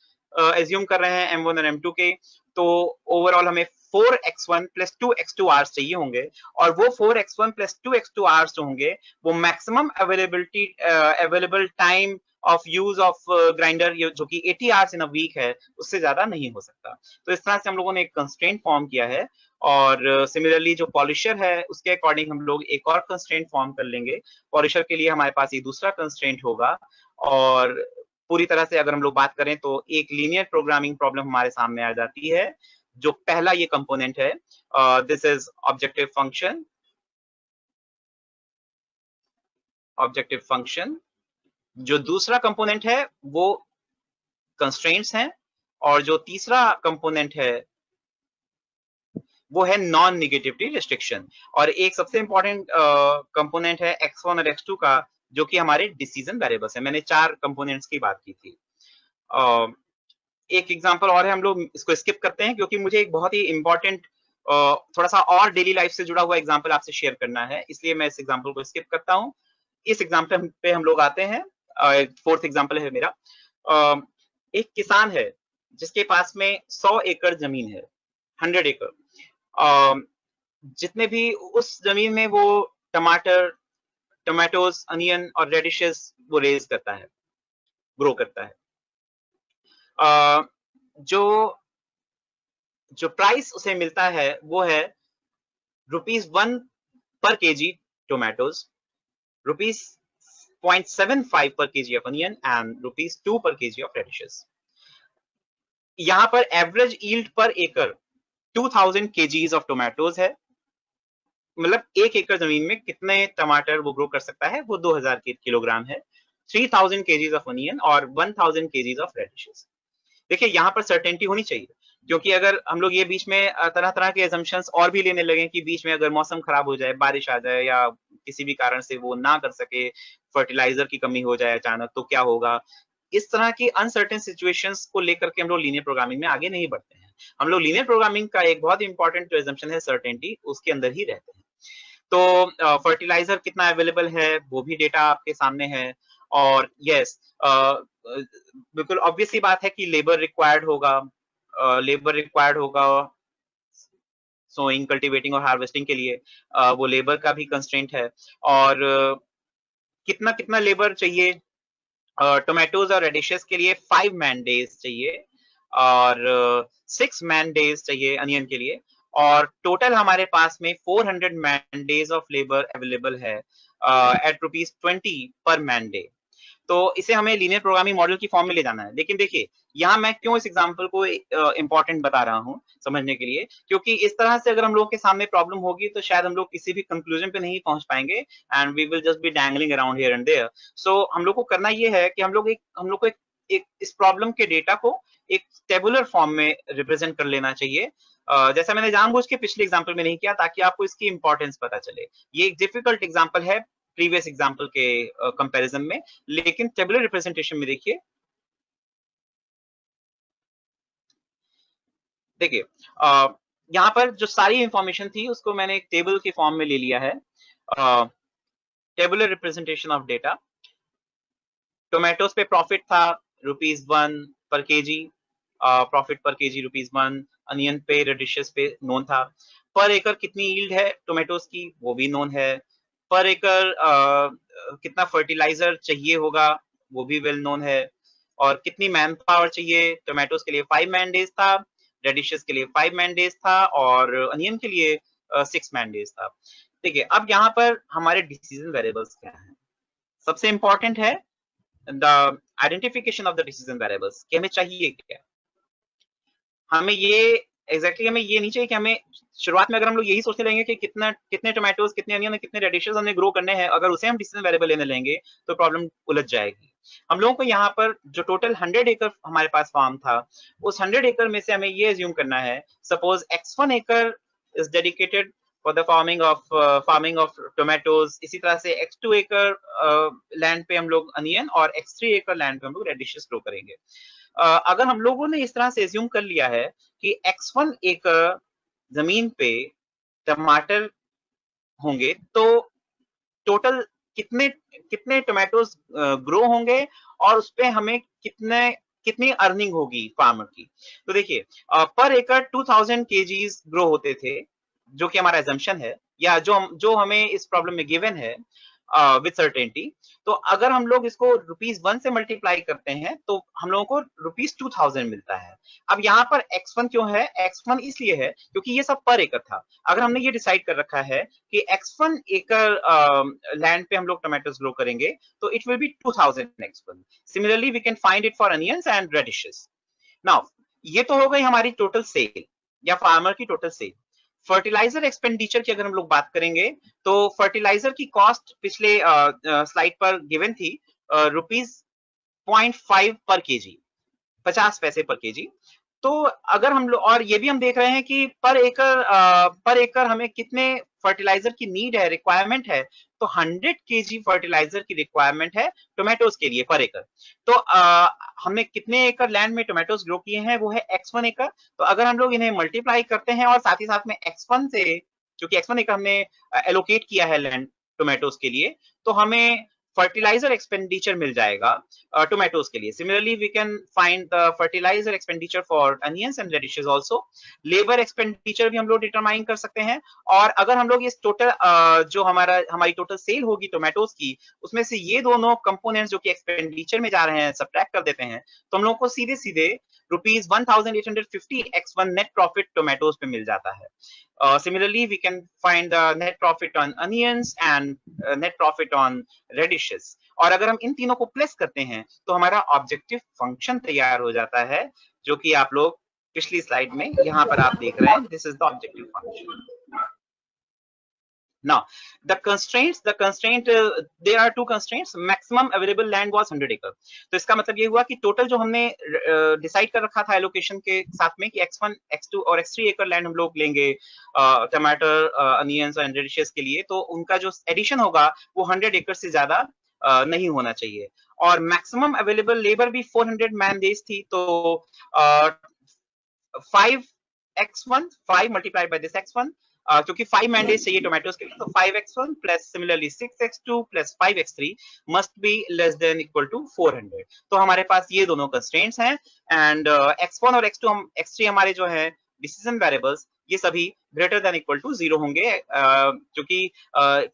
एज्यूम कर रहे हैं M1 और M2 के, तो ओवरऑल हमें 4x1 प्लस 2x2 आवर्स चाहिए होंगे और वो 4x1 प्लस 2x2 आवर्स जो होंगे वो maximum available time of use of grinder जो कि 80 आवर्स इन अ वीक है, उससे ज्यादा नहीं हो सकता। तो इस तरह से हम लोगों ने एक कंस्ट्रेंट फॉर्म किया है और सिमिलरली जो पॉलिशर है उसके अकॉर्डिंग हम लोग एक और कंस्ट्रेंट फॉर्म कर लेंगे। पॉलिशर के लिए हमारे पास ये दूसरा कंस्ट्रेंट होगा और पूरी तरह से अगर हम लोग बात करें तो एक लीनियर प्रोग्रामिंग प्रॉब्लम हमारे सामने आ जाती है। जो पहला ये कंपोनेंट है दिस इज ऑब्जेक्टिव फंक्शन, जो दूसरा कंपोनेंट है वो कंस्ट्रेंट्स हैं और जो तीसरा कंपोनेंट है वो है नॉन नेगेटिविटी रिस्ट्रिक्शन। और एक सबसे इंपॉर्टेंट कंपोनेंट है x1 और x2 का जो कि हमारे डिसीजन वेरिएबल्स है। मैंने 4 कंपोनेंट्स की बात की थी। एक एग्जांपल और है, हम लोग इसको स्किप करते हैं क्योंकि मुझे एक बहुत ही इंपॉर्टेंट थोड़ा सा और डेली लाइफ से जुड़ा हुआ एग्जांपल आपसे शेयर करना है, इसलिए मैं इस एग्जांपल को स्किप करता हूं। इस एग्जांपल पे हम लोग आते हैं। फोर्थ एग्जांपल है मेरा। एक किसान है जिसके पास में 100 एकड़ जमीन है, 100 एकड़। जितने भी उस जमीन में वो टमाटोज, अनियन और रेडिशेस वो रेज करता है, ग्रो करता है। जो प्राइस उसे मिलता है वो है ₹1 पर केजी टोमेटोज, ₹0.75 पर केजी ऑफ अनियन एंड ₹2 पर केजी ऑफ रेडिशेस। यहाँ पर एवरेज यील्ड पर एकड़ 2000 केजीज ऑफ टोमेटोज है, मतलब 1 एकड़ जमीन में कितने टमाटर वो ग्रो कर सकता है वो 2000 किलोग्राम है। 3000 केजीज ऑफ अनियन और 1000 केजीज ऑफ रेडिशेस। देखिए यहाँ पर सर्टेनिटी होनी चाहिए क्योंकि अगर हम लोग ये बीच में तरह तरह के assumptions और भी लेने लगे कि बीच में अगर मौसम खराब हो जाए, बारिश आ जाए या किसी भी कारण से वो ना कर सके, फर्टिलाइजर की कमी हो जाए अचानक तो क्या होगा, इस तरह की अनसर्टेन सिचुएशंस को लेकर के हम लोग लीनियर प्रोग्रामिंग में आगे नहीं बढ़ते हैं। हम लोग लीनियर प्रोग्रामिंग का एक बहुत इंपॉर्टेंट जो assumption है सर्टेनिटी, उसके अंदर ही रहते हैं। तो फर्टिलाइजर कितना अवेलेबल है वो भी डेटा आपके सामने है, और यस बिल्कुल ऑब्वियस सी बात है कि लेबर रिक्वायर्ड होगा, सोइंग, कल्टीवेटिंग और हार्वेस्टिंग के लिए वो लेबर का भी कंस्ट्रेंट है। और कितना कितना लेबर चाहिए, टोमेटोज और रेडिशेस के लिए 5 मैन डेज चाहिए, और 6 मैन डेज चाहिए अनियन के लिए, और टोटल हमारे पास में 400 man days of labour available है एट ₹20 पर मैन डे। तो इसे हमें लीनियर प्रोग्रामिंग मॉडल की फॉर्म में ले जाना है। लेकिन देखिए, यहाँ मैं क्यों इस एग्जांपल को इंपॉर्टेंट बता रहा हूँ समझने के लिए, क्योंकि इस तरह से अगर हम लोग के सामने प्रॉब्लम होगी तो शायद हम लोग किसी भी कंक्लूजन पे नहीं पहुंच पाएंगे, and we will just be dangling around here and there. So हम लोग को करना ये है कि हम लोग को एक इस प्रॉब्लम के डेटा को एक टेबुलर फॉर्म में रिप्रेजेंट कर लेना चाहिए। जैसा मैंने जानबूझ के पिछले एग्जाम्पल में नहीं किया, ताकि आपको इसकी इंपॉर्टेंस पता चले। ये एक डिफिकल्ट एग्जाम्पल है प्रीवियस एग्जाम्पल के कंपैरिजन में, लेकिन टेबुलर रिप्रेजेंटेशन में देखिए, यहाँ पर जो सारी इंफॉर्मेशन थी उसको मैंने एक टेबल के फॉर्म में ले लिया है। Tabular representation of data. Tomatoes पे प्रॉफिट था ₹1 पर केजी, प्रॉफिट पर केजी ₹1। अनियन पे, रेडिशेस पे नोन था। पर एकड़ कितनी यील्ड है टोमेटोज की, वो भी नोन है। पर एकड़ कितना फर्टिलाइजर चाहिए होगा, वो भी वेल नोन है। और कितनी मैन पावर चाहिए, टोमेटोज के लिए 5 मैन डेज था, रेडिशेस के लिए 5 मैन डेज था, और अनियन के लिए 6 मैन डेज था। देखिए, अब यहाँ पर हमारे डिसीजन वेरिएबल्स क्या हैं। सबसे इंपॉर्टेंट है the identification of the decision variables, कि हमें चाहिए क्या। हमें ये हमें ये नहीं चाहिए कि हमें शुरुआत में अगर हम लोग यही सोचते रहेंगे कि कितने टोमेटोज, कितने अनियन, कितने रेडिशेस हमें ग्रो करने हैं, अगर उसे हम डिसीजन वेरिएबल लेने लेंगे तो प्रॉब्लम उलझ जाएगी। हम लोगों को यहाँ पर जो टोटल 100 एकड़ हमारे पास फार्म था, उस 100 एकड़ में से हमें ये एज्यूम करना है, सपोज x1 एकड़ is dedicated for the farming of tomatoes. इसी तरह से x2 एकड़ लैंड पे हम लोग अनियन, और x3 एकड़ लैंड पे हम लोग रेडिशेस ग्रो करेंगे। अगर हम लोगों ने इस तरह से एज्यूम कर लिया है कि x1 एकड़ जमीन पे टमाटर होंगे, तो टोटल कितने कितने टोमेटोज ग्रो होंगे, और उस पे हमें कितनी अर्निंग होगी फार्मर की। तो देखिए, पर एकड़ 2000 केजीज ग्रो होते थे, जो कि हमारा एजम्पशन है, या जो हमें इस प्रॉब्लम में गिवन है विद सर्टेनिटी। तो अगर हम लोग इसको ₹1 से मल्टीप्लाई करते हैं तो हम लोगों को ₹2000 मिलता है। अब यहाँ पर x1 क्यों है, x1 इसलिए है क्योंकि ये सब पर एकड़ था। अगर हमने ये डिसाइड कर रखा है कि x1 एकड़ लैंड पे हम लोग टोमेटोज ग्रो करेंगे, तो it will be 2000 x1। Similarly we can find it for onions and radishes. Now, ये तो हो गई हमारी टोटल सेल या फार्मर की टोटल सेल। फर्टिलाइजर एक्सपेंडिचर की अगर हम लोग बात करेंगे, तो फर्टिलाइजर की कॉस्ट पिछले स्लाइड पर गिवन थी, ₹0.5 पर केजी, 50 पैसे पर केजी। तो अगर हम लोग, और ये भी हम देख रहे हैं कि पर एकड़ हमें कितने फर्टिलाइजर की नीड है, रिक्वायरमेंट है, तो 100 केजी फर्टिलाइजर की रिक्वायरमेंट है टोमेटोज के लिए पर एकड़। तो हमने कितने एकड़ लैंड में टोमेटोज ग्रो किए हैं, वो है x1 एकड़। तो अगर हम लोग इन्हें मल्टीप्लाई करते हैं और साथ ही साथ में x1 से, क्योंकि x1 एकड़ हमने एलोकेट किया है लैंड टोमेटोज के लिए, तो हमें फर्टिलाइजर एक्सपेंडिचर मिल जाएगा tomatoes के लिए। Similarly, we can find the fertilizer expenditure for onions and radishes also. Labor expenditure भी हम लोग डिटरमाइन कर सकते हैं। और अगर हम लोग इस टोटल जो हमारी टोटल सेल होगी टोमेटोज की, उसमें से ये दोनों कंपोनेंट्स जो कि एक्सपेंडिचर में जा रहे हैं सब्ट्रैक्ट कर देते हैं, तो हम लोग को सीधे सीधे ₹1850 x1 नेट प्रॉफिट टोमेटोज पे मिल जाता है। Similarly, we can find the net profit on onions and net profit on radishes. और अगर हम इन तीनों को प्लेस करते हैं तो हमारा ऑब्जेक्टिव फंक्शन तैयार हो जाता है, जो कि आप लोग पिछली स्लाइड में यहाँ पर आप देख रहे हैं। This is the objective function. Now, the constraint, there are two constraints. Maximum available land was 100 acre. तो इसका मतलब ये हुआ कि टोटल जो हमने डिसाइड कर रखा था एलोकेशन के साथ में कि x1, x2 और x3 एकड़ लैंड हम लोग लेंगे टमाटर, अनियंस और रेडिशेस के लिए, तो उनका जो एडिशन होगा वो 100 एकड़ से ज्यादा नहीं होना चाहिए। और मैक्सिमम अवेलेबल लेबर भी 400 मैन डेज थी, तो 5x1, 5 multiplied by this x1, क्योंकि 5 मैंडेज चाहिए टोमेटोज के लिए, तो 5x1 plus similarly 6x2 plus 5x3 must be less than equal to 400। तो हमारे पास ये दोनों कंस्ट्रेंट्स हैं, एंड x1 और x3 हमारे जो है डिसीजन वेरिएबल्स, ये सभी ग्रेटर देन इक्वल टू 0 होंगे, क्योंकि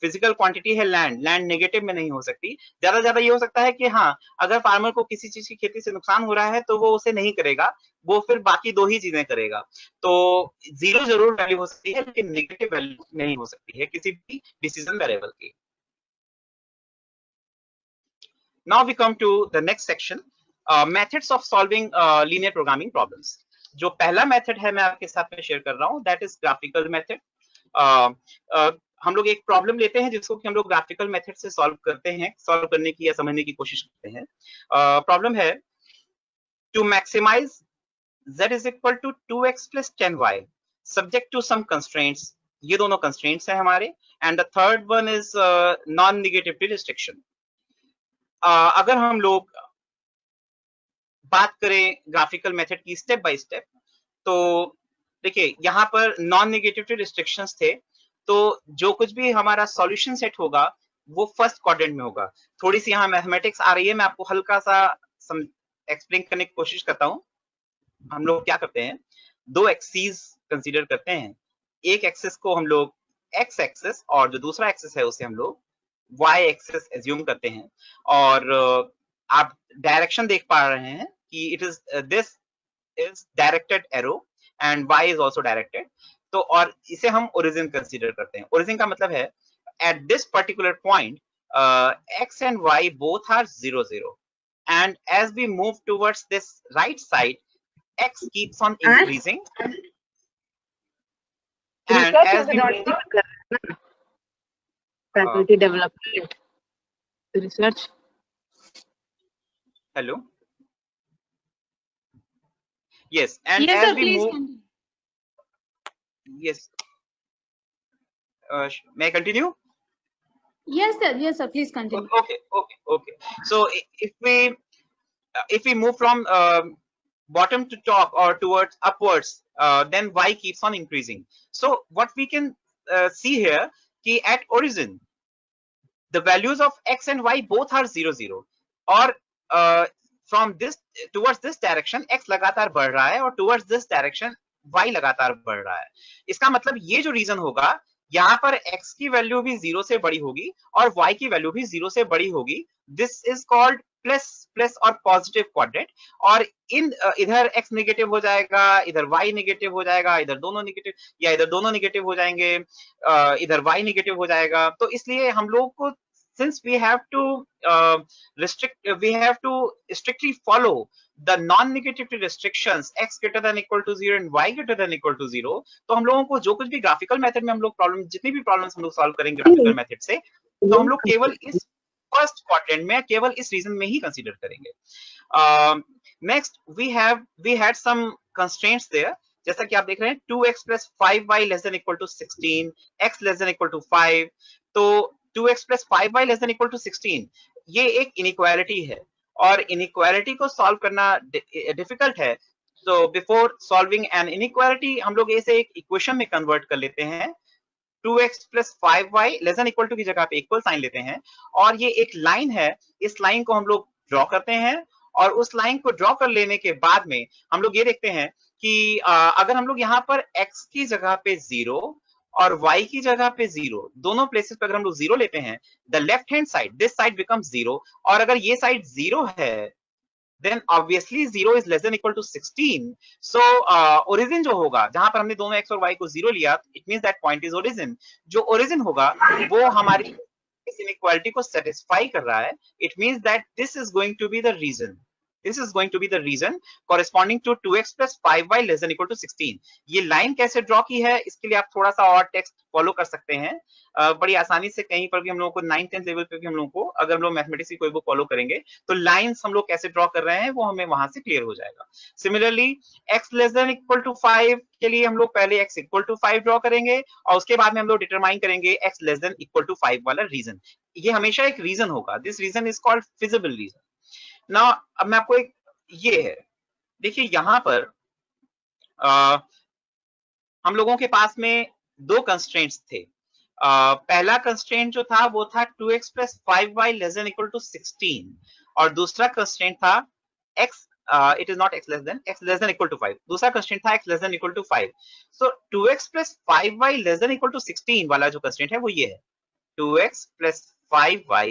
फिजिकल क्वांटिटी है लैंड नेगेटिव में नहीं हो सकती। ज्यादा ये हो सकता है कि हाँ, अगर फार्मर को किसी चीज की खेती से नुकसान हो रहा है तो वो उसे नहीं करेगा, वो फिर बाकी दो ही चीजें करेगा। तो 0 जरूर वैल्यू हो सकती है, लेकिन नेगेटिव वैल्यू नहीं हो सकती है किसी भी डिसीजन वेरिएबल की। Now we come to the next section, methods of solving linear programming problems. जो पहला मेथड है मैं आपके साथ में शेयर कर रहा हूं, दैट इज ग्राफिकल मेथड। हम लोग एक प्रॉब्लम लेते हैं जिसको कि हम लोग ग्राफिकल मेथड से सॉल्व करते हैं, सॉल्व करने की या समझने की कोशिश करते हैं। प्रॉब्लम है to maximize z is equal to 2x plus 10y subject to some constraints। ये दोनों constraints हैं हमारे, and the third one is non-negativity restriction। अगर हम लोग बात करें ग्राफिकल मेथड की स्टेप बाय स्टेप, तो देखिए यहाँ पर नॉन नेगेटिविटी रिस्ट्रिक्शंस थे, तो जो कुछ भी हमारा सॉल्यूशन सेट होगा वो फर्स्ट क्वाड्रेंट में होगा। थोड़ी सी यहाँ मैथमेटिक्स आ रही है, मैं आपको हल्का सा एक्सप्लेन करने की कोशिश करता हूँ। हम लोग क्या करते हैं, दो एक्सिस कंसीडर करते हैं। एक एक्सिस को हम लोग एक्स एक्सिस और जो दूसरा एक्सिस है उसे हम लोग वाई एक्सिस एज्यूम करते हैं, और आप डायरेक्शन देख पा रहे हैं कि it is this is directed arrow and Y is also directed. तो और इसे हम ओरिजिन कंसीडर करते हैं। ओरिजिन का मतलब है at this particular point X and Y both are 0 0, and as we move towards this right side, x keeps on increasing, and as we move faculty development research। hello, yes, and Yes, as sir, we please move, continue. yes, may I continue? Yes, sir, please continue. Okay. So if we move from bottom to top or towards upwards, then y keeps on increasing. So what we can see here, कि at origin the values of x and y both are 0 0, और from this towards this direction x लगातार बढ़ रहा है और towards this direction y लगातार बढ़ रहा है। इसका मतलब ये जो रीजन होगा, यहाँ पर x की वैल्यू भी 0 से बड़ी होगी और y की वैल्यू भी 0 से बड़ी होगी। दिस इज कॉल्ड प्लस और पॉजिटिव क्वाड्रेंट। और इधर x नेगेटिव हो जाएगा, इधर y नेगेटिव हो जाएगा, इधर दोनों नेगेटिव, या इधर दोनों नेगेटिव हो जाएंगे, इधर y नेगेटिव हो जाएगा। तो इसलिए हम लोग को, since we have to strictly follow the non-negativity restrictions x greater than equal to 0 and y greater than equal to 0, तो हम लोगों को जो कुछ भी ग्राफिकल मेथड में हम लोग प्रॉब्लम, जितनी भी प्रॉब्लम्स हम लोग सॉल्व करेंगे ग्राफिकल मेथड से, तो हम लोग केवल इस फर्स्ट क्वाड्रेंट में, केवल इस रीजन में ही कंसीडर करेंगे। Next we had some constraints there, जैसा कि आप देख रहे हैं 2x plus 5y less than equal to 16, x less than equal to 5। तो 2x plus 5y less than equal to 16 ये एक इनइक्वालिटी है, और इनइक्वालिटी को सॉल्व करना डिफिकल्ट है। तो बिफोर सॉल्विंग एन इनइक्वालिटी हम लोग इसे एक इक्वेशन में कन्वर्ट कर लेते हैं। 2x plus 5y less than equal to की जगह पे इक्वल साइन लेते हैं, और ये एक लाइन है, इस लाइन को हम लोग ड्रॉ करते हैं, और उस लाइन को ड्रॉ कर लेने के बाद में हम लोग ये देखते हैं कि अगर हम लोग यहाँ पर x की जगह पे 0 और y की जगह पे 0, दोनों प्लेसेस पे अगर हम लोग 0 लेते हैं, the left hand side, this side becomes 0, और अगर ये साइड 0 है, then obviously 0 is less than equal to 16। so origin जो होगा, जहां पर हमने दोनों x और y को 0 लिया, it means that point is origin। जो origin होगा वो हमारी इस inequality को satisfy कर रहा है, it means that this is going to be the reason, This is going to be the reason corresponding to 2x plus 5y less than equal to 16. ये लाइन कैसे ड्रॉ की है, इसके लिए आप थोड़ा सा और टेक्स्ट फॉलो कर सकते हैं, बड़ी आसानी से कहीं पर भी हम लोगों को 9th-10th लेवल पे भी हम लोगों को, अगर हम लोग मैथमेटिक्स की कोई बुक फॉलो करेंगे तो लाइंस हम लोग कैसे ड्रॉ कर रहे हैं वो हमें वहां से क्लियर हो जाएगा। Similarly x less than equal to 5 के लिए हम लोग पहले x इक्वल टू 5 ड्रॉ करेंगे और उसके बाद में हम लोग डिटरमाइन करेंगे x less than equal to 5 वाला रीजन। ये हमेशा एक रीजन होगा, this region is called feasible region. Now अब मैं आपको एक, ये है देखिए यहां पर हम लोगों के पास में दो कंस्ट्रेंट्स थे। पहला कंस्ट्रेंट जो था वो था 2x plus 5y less than equal to 16 और दूसरा कंस्ट्रेंट था x, it is not x less than equal to 5, दूसरा कंस्ट्रेंट था x less than equal to 5। so 2x plus 5y less than equal to 16 वाला जो constraint है वो ये है 2x plus 5y,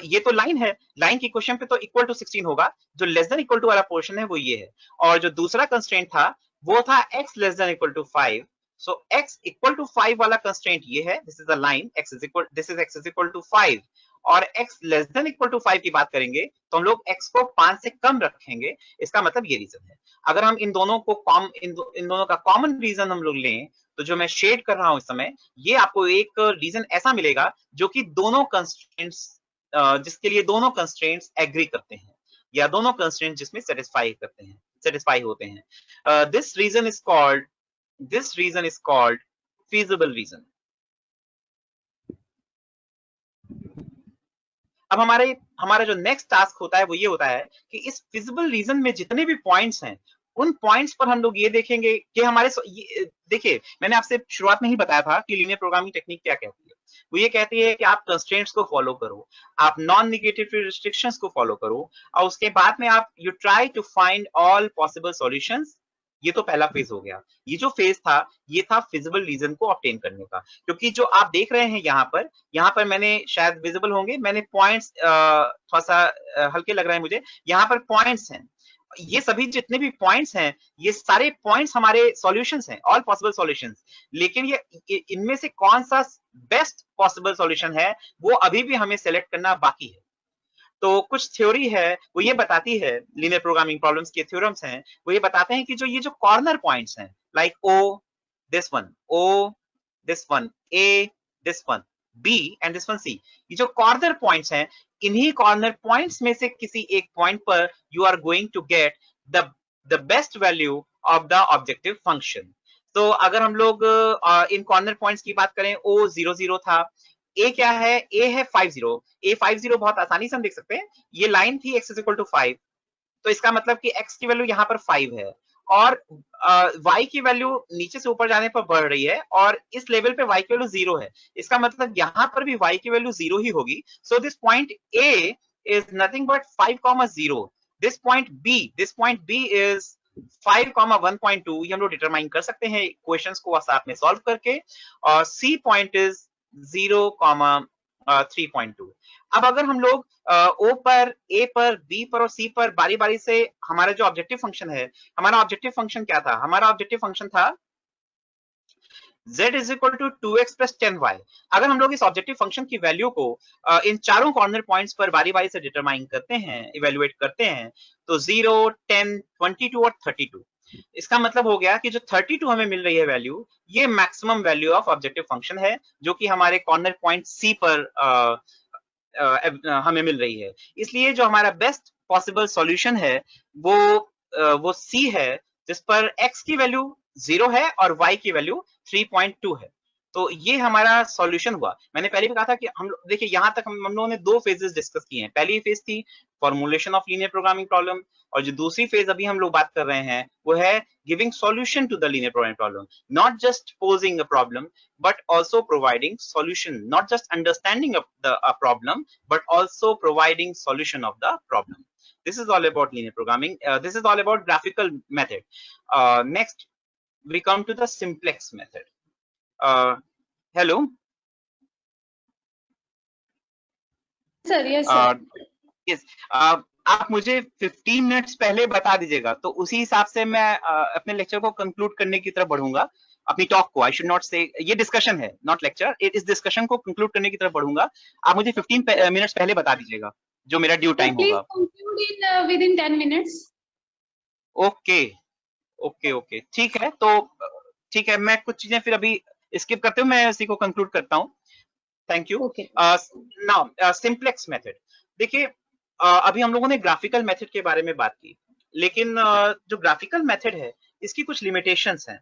ये तो लाइन है, लाइन की क्वेश्चन पे तो इक्वल टू 16 होगा, जो लेस देन इक्वल टू वाला पोर्शन है वो ये है, और जो दूसरा कंस्ट्रेंट था वो था x less than equal to 5। so x equal to 5 वाला कंस्ट्रेंट ये है, this is the line, x is equal to 5, और x less than equal to 5 की बात करेंगे तो हम लोग x को 5 से कम रखेंगे, इसका मतलब ये रीजन है। अगर हम इन दोनों को इन दोनों का कॉमन रीजन हम लोग लें तो जो मैं शेड कर रहा हूं इस समय, ये आपको एक रीजन ऐसा मिलेगा जो कि दोनों कंस्ट्रेंट्स, जिसके लिए दोनों कंस्ट्रेंट्स एग्री करते हैं या दोनों कंस्ट्रेंट्स जिसमें सेटिस्फाई होते हैं। This region is called feasible reason। अब हमारा जो नेक्स्ट टास्क होता है वो ये होता है कि इस फिजिबल रीजन में जितने भी पॉइंट्स हैं उन पॉइंट्स पर हम लोग ये देखेंगे कि हमारे, देखिए मैंने आपसे शुरुआत में ही बताया था कि लीनियर प्रोग्रामिंग टेक्निक क्या कहती है। वो ये कहती है कि आप कंस्ट्रेंट्स को फॉलो करो, आप नॉन नेगेटिव रिस्ट्रिक्शंस को फॉलो करो, और उसके बाद में आप you try to find all possible solutions. ये तो पहला फेज हो गया। ये जो फेज था ये था फिजिबल रीजन को ऑब्टेन करने का, क्योंकि जो आप देख रहे हैं यहाँ पर मैंने, शायद विजिबल होंगे, मैंने पॉइंट्स थोड़ा सा हल्के लग रहे हैं मुझे, यहाँ पर पॉइंट्स हैं, ये सभी जितने भी पॉइंट्स हैं ये सारे पॉइंट्स हमारे सॉल्यूशंस हैं, ऑल पॉसिबल सॉल्यूशंस। लेकिन ये इनमें से कौन सा बेस्ट पॉसिबल सॉल्यूशन है वो अभी भी हमें सेलेक्ट करना बाकी है। तो कुछ थ्योरी है वो ये बताती है, लीनियर प्रोग्रामिंग प्रॉब्लम्स के थ्योरम्स हैं वो ये बताते हैं कि ये जो कॉर्नर पॉइंट्स हैं, like O, this one, O, this one, A, this one, B and this one C, ये जो कॉर्नर पॉइंट्स हैं, इन्हीं कॉर्नर पॉइंट्स में से किसी एक पॉइंट पर you are going to get the best value of the objective function. तो अगर हम लोग इन कॉर्नर पॉइंट्स की बात करें, O 0 0 था, A क्या है, A है 50, A 50 बहुत आसानी से हम देख सकते हैं, ये लाइन थी x इज इक्वल टू 5, तो इसका मतलब कि x की वैल्यू यहाँ पर 5 है और y की वैल्यू नीचे से ऊपर जाने पर बढ़ रही है और इस लेवल पे y की वैल्यू 0 है, इसका मतलब यहाँ पर भी y की वैल्यू 0 ही होगी। So this point A is nothing but 5,0। This point B is 5,1.2, ये हम लोग डिटरमाइन कर सकते हैं क्वेश्चंस को साथ में सॉल्व करके, और C पॉइंट इज 0,3.2। अब अगर हम लोग O पर, A पर, B पर और C पर बारी बारी से, हमारा जो ऑब्जेक्टिव फंक्शन है, हमारा ऑब्जेक्टिव फंक्शन क्या था, हमारा ऑब्जेक्टिव फंक्शन था z is equal to 2x plus 10y। अगर हम लोग इस ऑब्जेक्टिव फंक्शन की वैल्यू को इन चारों कॉर्नर पॉइंट्स पर बारी बारी से डिटरमाइन करते हैं, इवेल्युएट करते हैं, तो 0, 10, 22 और 32, इसका मतलब हो गया कि जो 32 हमें मिल रही है वैल्यू, ये maximum value of objective function है जो कि हमारे कॉर्नर पॉइंट C पर हमें मिल रही है। इसलिए जो हमारा बेस्ट पॉसिबल सॉल्यूशन है वो C है, जिस पर x की वैल्यू 0 है और y की वैल्यू 3.2 है। तो ये हमारा सॉल्यूशन हुआ। मैंने पहले भी कहा था कि हम देखिए यहाँ तक हम लोगों ने दो फेजेस डिस्कस किए हैं। पहली फेज थी formulation of linear programming problem, और जो दूसरी फेज अभी हम लोग बात कर रहे हैं वो है giving solution to the linear programming problem, not just posing a problem but also providing solution, not just understanding of the problem but also providing solution of the problem. This is all about linear programming. This is all about graphical method. Next we come to the simplex method. Hello sir, yes sir, yes, आप मुझे 15 minutes पहले बता दीजिएगा तो उसी हिसाब से मैं अपने लेक्चर को कंक्लूड करने की तरफ बढ़ूंगा, अपनी टॉक को, आई शुड नॉट से, ये डिस्कशन है नॉट लेक्चर, इस डिस्कशन को कंक्लूड करने की तरफ बढ़ूंगा। आप मुझे 15 मिनट्स पहले बता दीजिएगा, जो मेरा ड्यू टाइम Please होगा। conclude in within 10 minutes. Okay okay okay, ठीक है। तो ठीक है, मैं कुछ चीजें फिर अभी स्किप करते हूँ, मैं इसी को कंक्लूड करता हूँ। Thank you. Okay. Now simplex method, देखिए अभी हम लोगों ने ग्राफिकल मेथड के बारे में बात की, लेकिन जो ग्राफिकल मेथड है इसकी कुछ लिमिटेशंस हैं।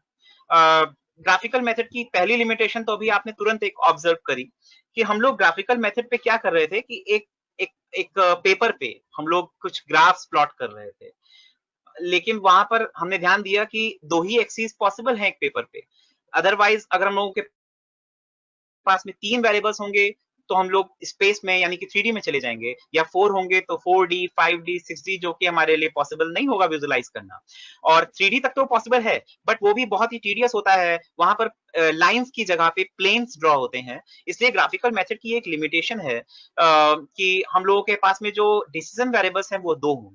ग्राफिकल मेथड की पहली लिमिटेशन तो अभी आपने तुरंत एक ऑब्जर्व करी कि हम लोग ग्राफिकल मेथड पे क्या कर रहे थे कि एक पेपर पे हम लोग कुछ ग्राफ्स प्लॉट कर रहे थे, लेकिन वहां पर हमने ध्यान दिया कि 2 ही एक्सिस पॉसिबल हैं एक पेपर पे। अदरवाइज अगर हम लोगों के पास में 3 वेरिएबल्स होंगे तो हम लोग स्पेस में यानी कि 3D में चले जाएंगे, या 4 होंगे तो 4D 5D 6D, जो कि हमारे लिए पॉसिबल नहीं होगा विजुलाइज करना। और 3D तक तो पॉसिबल है, बट वो भी बहुत ही टीडियस होता है, वहां पर लाइंस की जगह पे प्लेन्स ड्रॉ होते हैं। इसलिए ग्राफिकल मेथड की एक लिमिटेशन है कि हम लोगों के पास में जो डिसीजन वेरिएबल्स हैं वो 2 हों,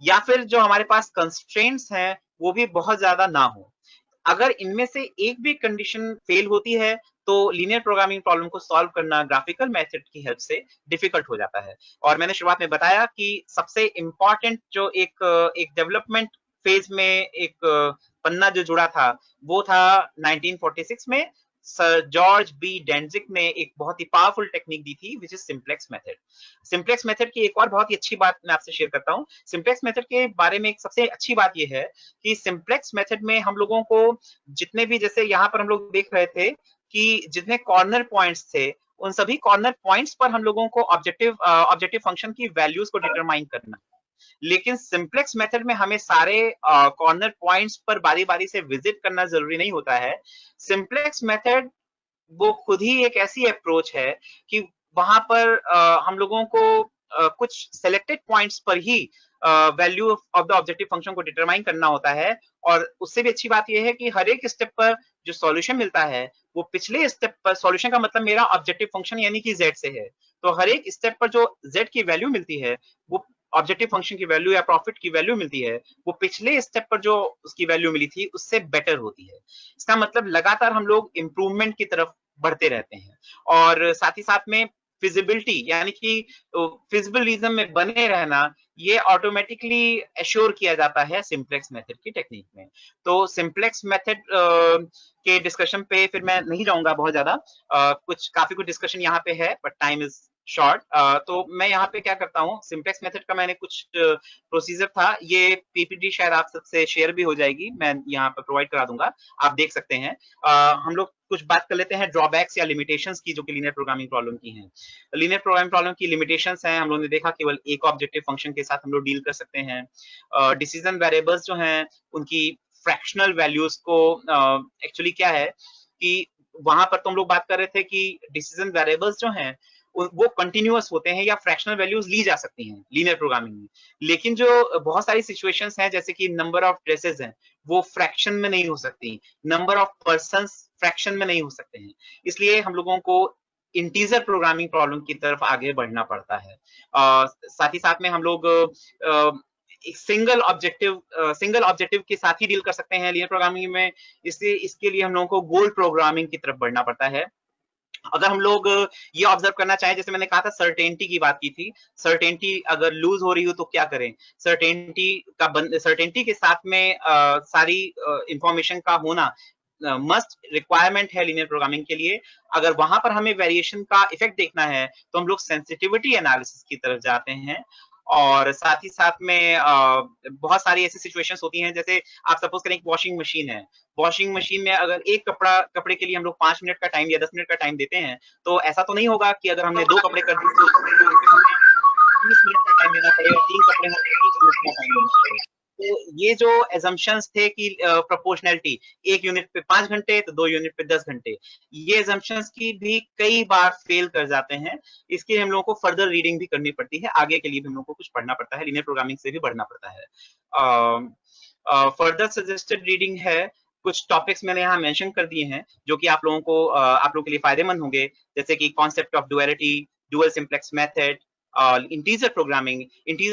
या फिर जो हमारे पास कंस्ट्रेंट्स हैं वो भी बहुत ज्यादा ना हो। अगर इनमें से एक भी कंडीशन फेल होती है तो लीनियर प्रोग्रामिंग प्रॉब्लम को सॉल्व करना ग्राफिकल मेथड की हेल्प से डिफिकल्ट हो जाता है। और मैंने शुरुआत में बताया कि सबसे इंपॉर्टेंट जो एक डेवलपमेंट फेज में एक पन्ना जो जुड़ा था वो था 1946 में सर जॉर्ज बी डेंजिक ने एक बहुत ही पावरफुल टेक्निक दी थी, which is simplex method. Simplex method की एक और बहुत ही अच्छी बात मैं आपसे शेयर करता हूँ। सिंप्लेक्स मेथड के बारे में एक सबसे अच्छी बात यह है कि सिंप्लेक्स मेथड में हम लोगों को जितने भी, जैसे यहाँ पर हम लोग देख रहे थे कि जितने कॉर्नर पॉइंट्स थे, उन सभी कॉर्नर पॉइंट्स पर हम लोगों को ऑब्जेक्टिव फंक्शन की वैल्यूज को डिटरमाइन करना है। लेकिन सिंप्लेक्स मेथड में हमें सारे कॉर्नर पॉइंट्स पर बारी बारी से विजिट करना जरूरी नहीं होता है। सिंप्लेक्स मेथड वो खुद ही एक ऐसी अप्रोच है कि वहां पर हम लोगों को कुछ सेलेक्टेड पॉइंट्स पर ही value of the objective function को डिटरमाइन करना होता है। और उससे भी अच्छी बात यह है कि हर एक स्टेप पर जो सॉल्यूशन मिलता है वो पिछले स्टेप पर, सॉल्यूशन का मतलब मेरा ऑब्जेक्टिव फंक्शन यानी कि z से है, तो हर एक स्टेप पर जो z की वैल्यू मिलती है वो ऑब्जेक्टिव फंक्शन की वैल्यू या प्रॉफिट की वैल्यू मिलती है, वो पिछले स्टेप पर जो उसकी वैल्यू मिली थी उससे बेटर होती है। इसका मतलब लगातार हम लोग इंप्रूवमेंट की तरफ बढ़ते रहते हैं। और साथ ही साथ में फिजिबिलिटी यानी कि फिजिबल रीजन में बने रहना, ये ऑटोमेटिकली एश्योर किया जाता है सिंप्लेक्स मेथड की टेक्निक में। तो सिंप्लेक्स मेथड के डिस्कशन पे फिर मैं नहीं जाऊंगा बहुत ज्यादा, काफी कुछ डिस्कशन यहाँ पे है बट टाइम इज शॉर्ट। तो मैं यहाँ पे क्या करता हूँ, सिंप्लेक्स मेथड का मैंने कुछ प्रोसीजर था, ये पीपीटी शायद आप सबसे शेयर भी हो जाएगी, मैं यहाँ पे प्रोवाइड करा दूंगा, आप देख सकते हैं। हम लोग कुछ बात कर लेते हैं ड्रॉबैक्स या लिमिटेशंस की जो कि लीनियर प्रोग्रामिंग प्रॉब्लम की हैं। लीनियर प्रोग्रामिंग प्रॉब्लम की लिमिटेशंस हैं, हम लोगों ने देखा केवल एक ऑब्जेक्टिव फंक्शन के साथ हम लोग डील कर सकते हैं। डिसीजन वेरिएबल्स जो हैं उनकी फ्रैक्शनल वैल्यूज को एक्चुअली क्या है कि वहां पर तो हम लोग बात कर रहे थे कि डिसीजन वेरिएबल्स जो हैं वो कंटिन्यूअस होते हैं या फ्रैक्शनल वैल्यूज ली जा सकती हैं लीनियर प्रोग्रामिंग में। लेकिन जो बहुत सारी सिचुएशंस हैं जैसे कि नंबर ऑफ ड्रेसेस हैं वो फ्रैक्शन में नहीं हो सकती, नंबर ऑफ पर्संस फ्रैक्शन में नहीं हो सकते हैं, इसलिए हम लोगों को इंटीजर प्रोग्रामिंग प्रॉब्लम की तरफ आगे बढ़ना पड़ता है। साथ ही साथ में हम लोग एक सिंगल ऑब्जेक्टिव के साथ ही डील कर सकते हैं लीनियर प्रोग्रामिंग में, इसलिए इसके लिए हम लोगों को गोल प्रोग्रामिंग की तरफ बढ़ना पड़ता है। अगर हम लोग ये ऑब्जर्व करना चाहें, जैसे मैंने कहा था सर्टेनिटी की बात की थी, सर्टेनिटी अगर लूज हो रही हो तो क्या करें, सर्टेनिटी के साथ में सारी इंफॉर्मेशन का होना मस्ट रिक्वायरमेंट है लीनियर प्रोग्रामिंग के लिए। अगर वहां पर हमें वेरिएशन का इफेक्ट देखना है तो हम लोग सेंसिटिविटी एनालिसिस की तरफ जाते हैं। और साथ ही साथ में बहुत सारी ऐसी सिचुएशंस होती हैं, जैसे आप सपोज करें एक वॉशिंग मशीन है, वॉशिंग मशीन में अगर एक कपड़े के लिए हम लोग 5 मिनट का टाइम या 10 मिनट का टाइम देते हैं, तो ऐसा तो नहीं होगा कि अगर हमने 2 कपड़े कर दिए तो 30 मिनट का टाइम देना पड़ेगा, 3 कपड़े हैं 30 मिनट का टाइम देना पड़ेगा। तो ये जो एजम्पशंस थे कि प्रोपोर्शनैलिटी 1 यूनिट पे 5 घंटे तो 2 यूनिट पे 10 घंटे, ये एजम्पशंस की भी कई बार फेल कर जाते हैं। इसके हम लोगों को फर्दर रीडिंग भी करनी पड़ती है, आगे के लिए भी हम लोगों को कुछ पढ़ना पड़ता है, लीनियर प्रोग्रामिंग से भी बढ़ना पड़ता है। फर्दर सजेस्टेड रीडिंग है, कुछ टॉपिक्स मैंने यहाँ मेंशन कर दिए हैं जो कि आप लोगों के लिए फायदेमंद होंगे, जैसे कि concept of duality, dual simplex method, integer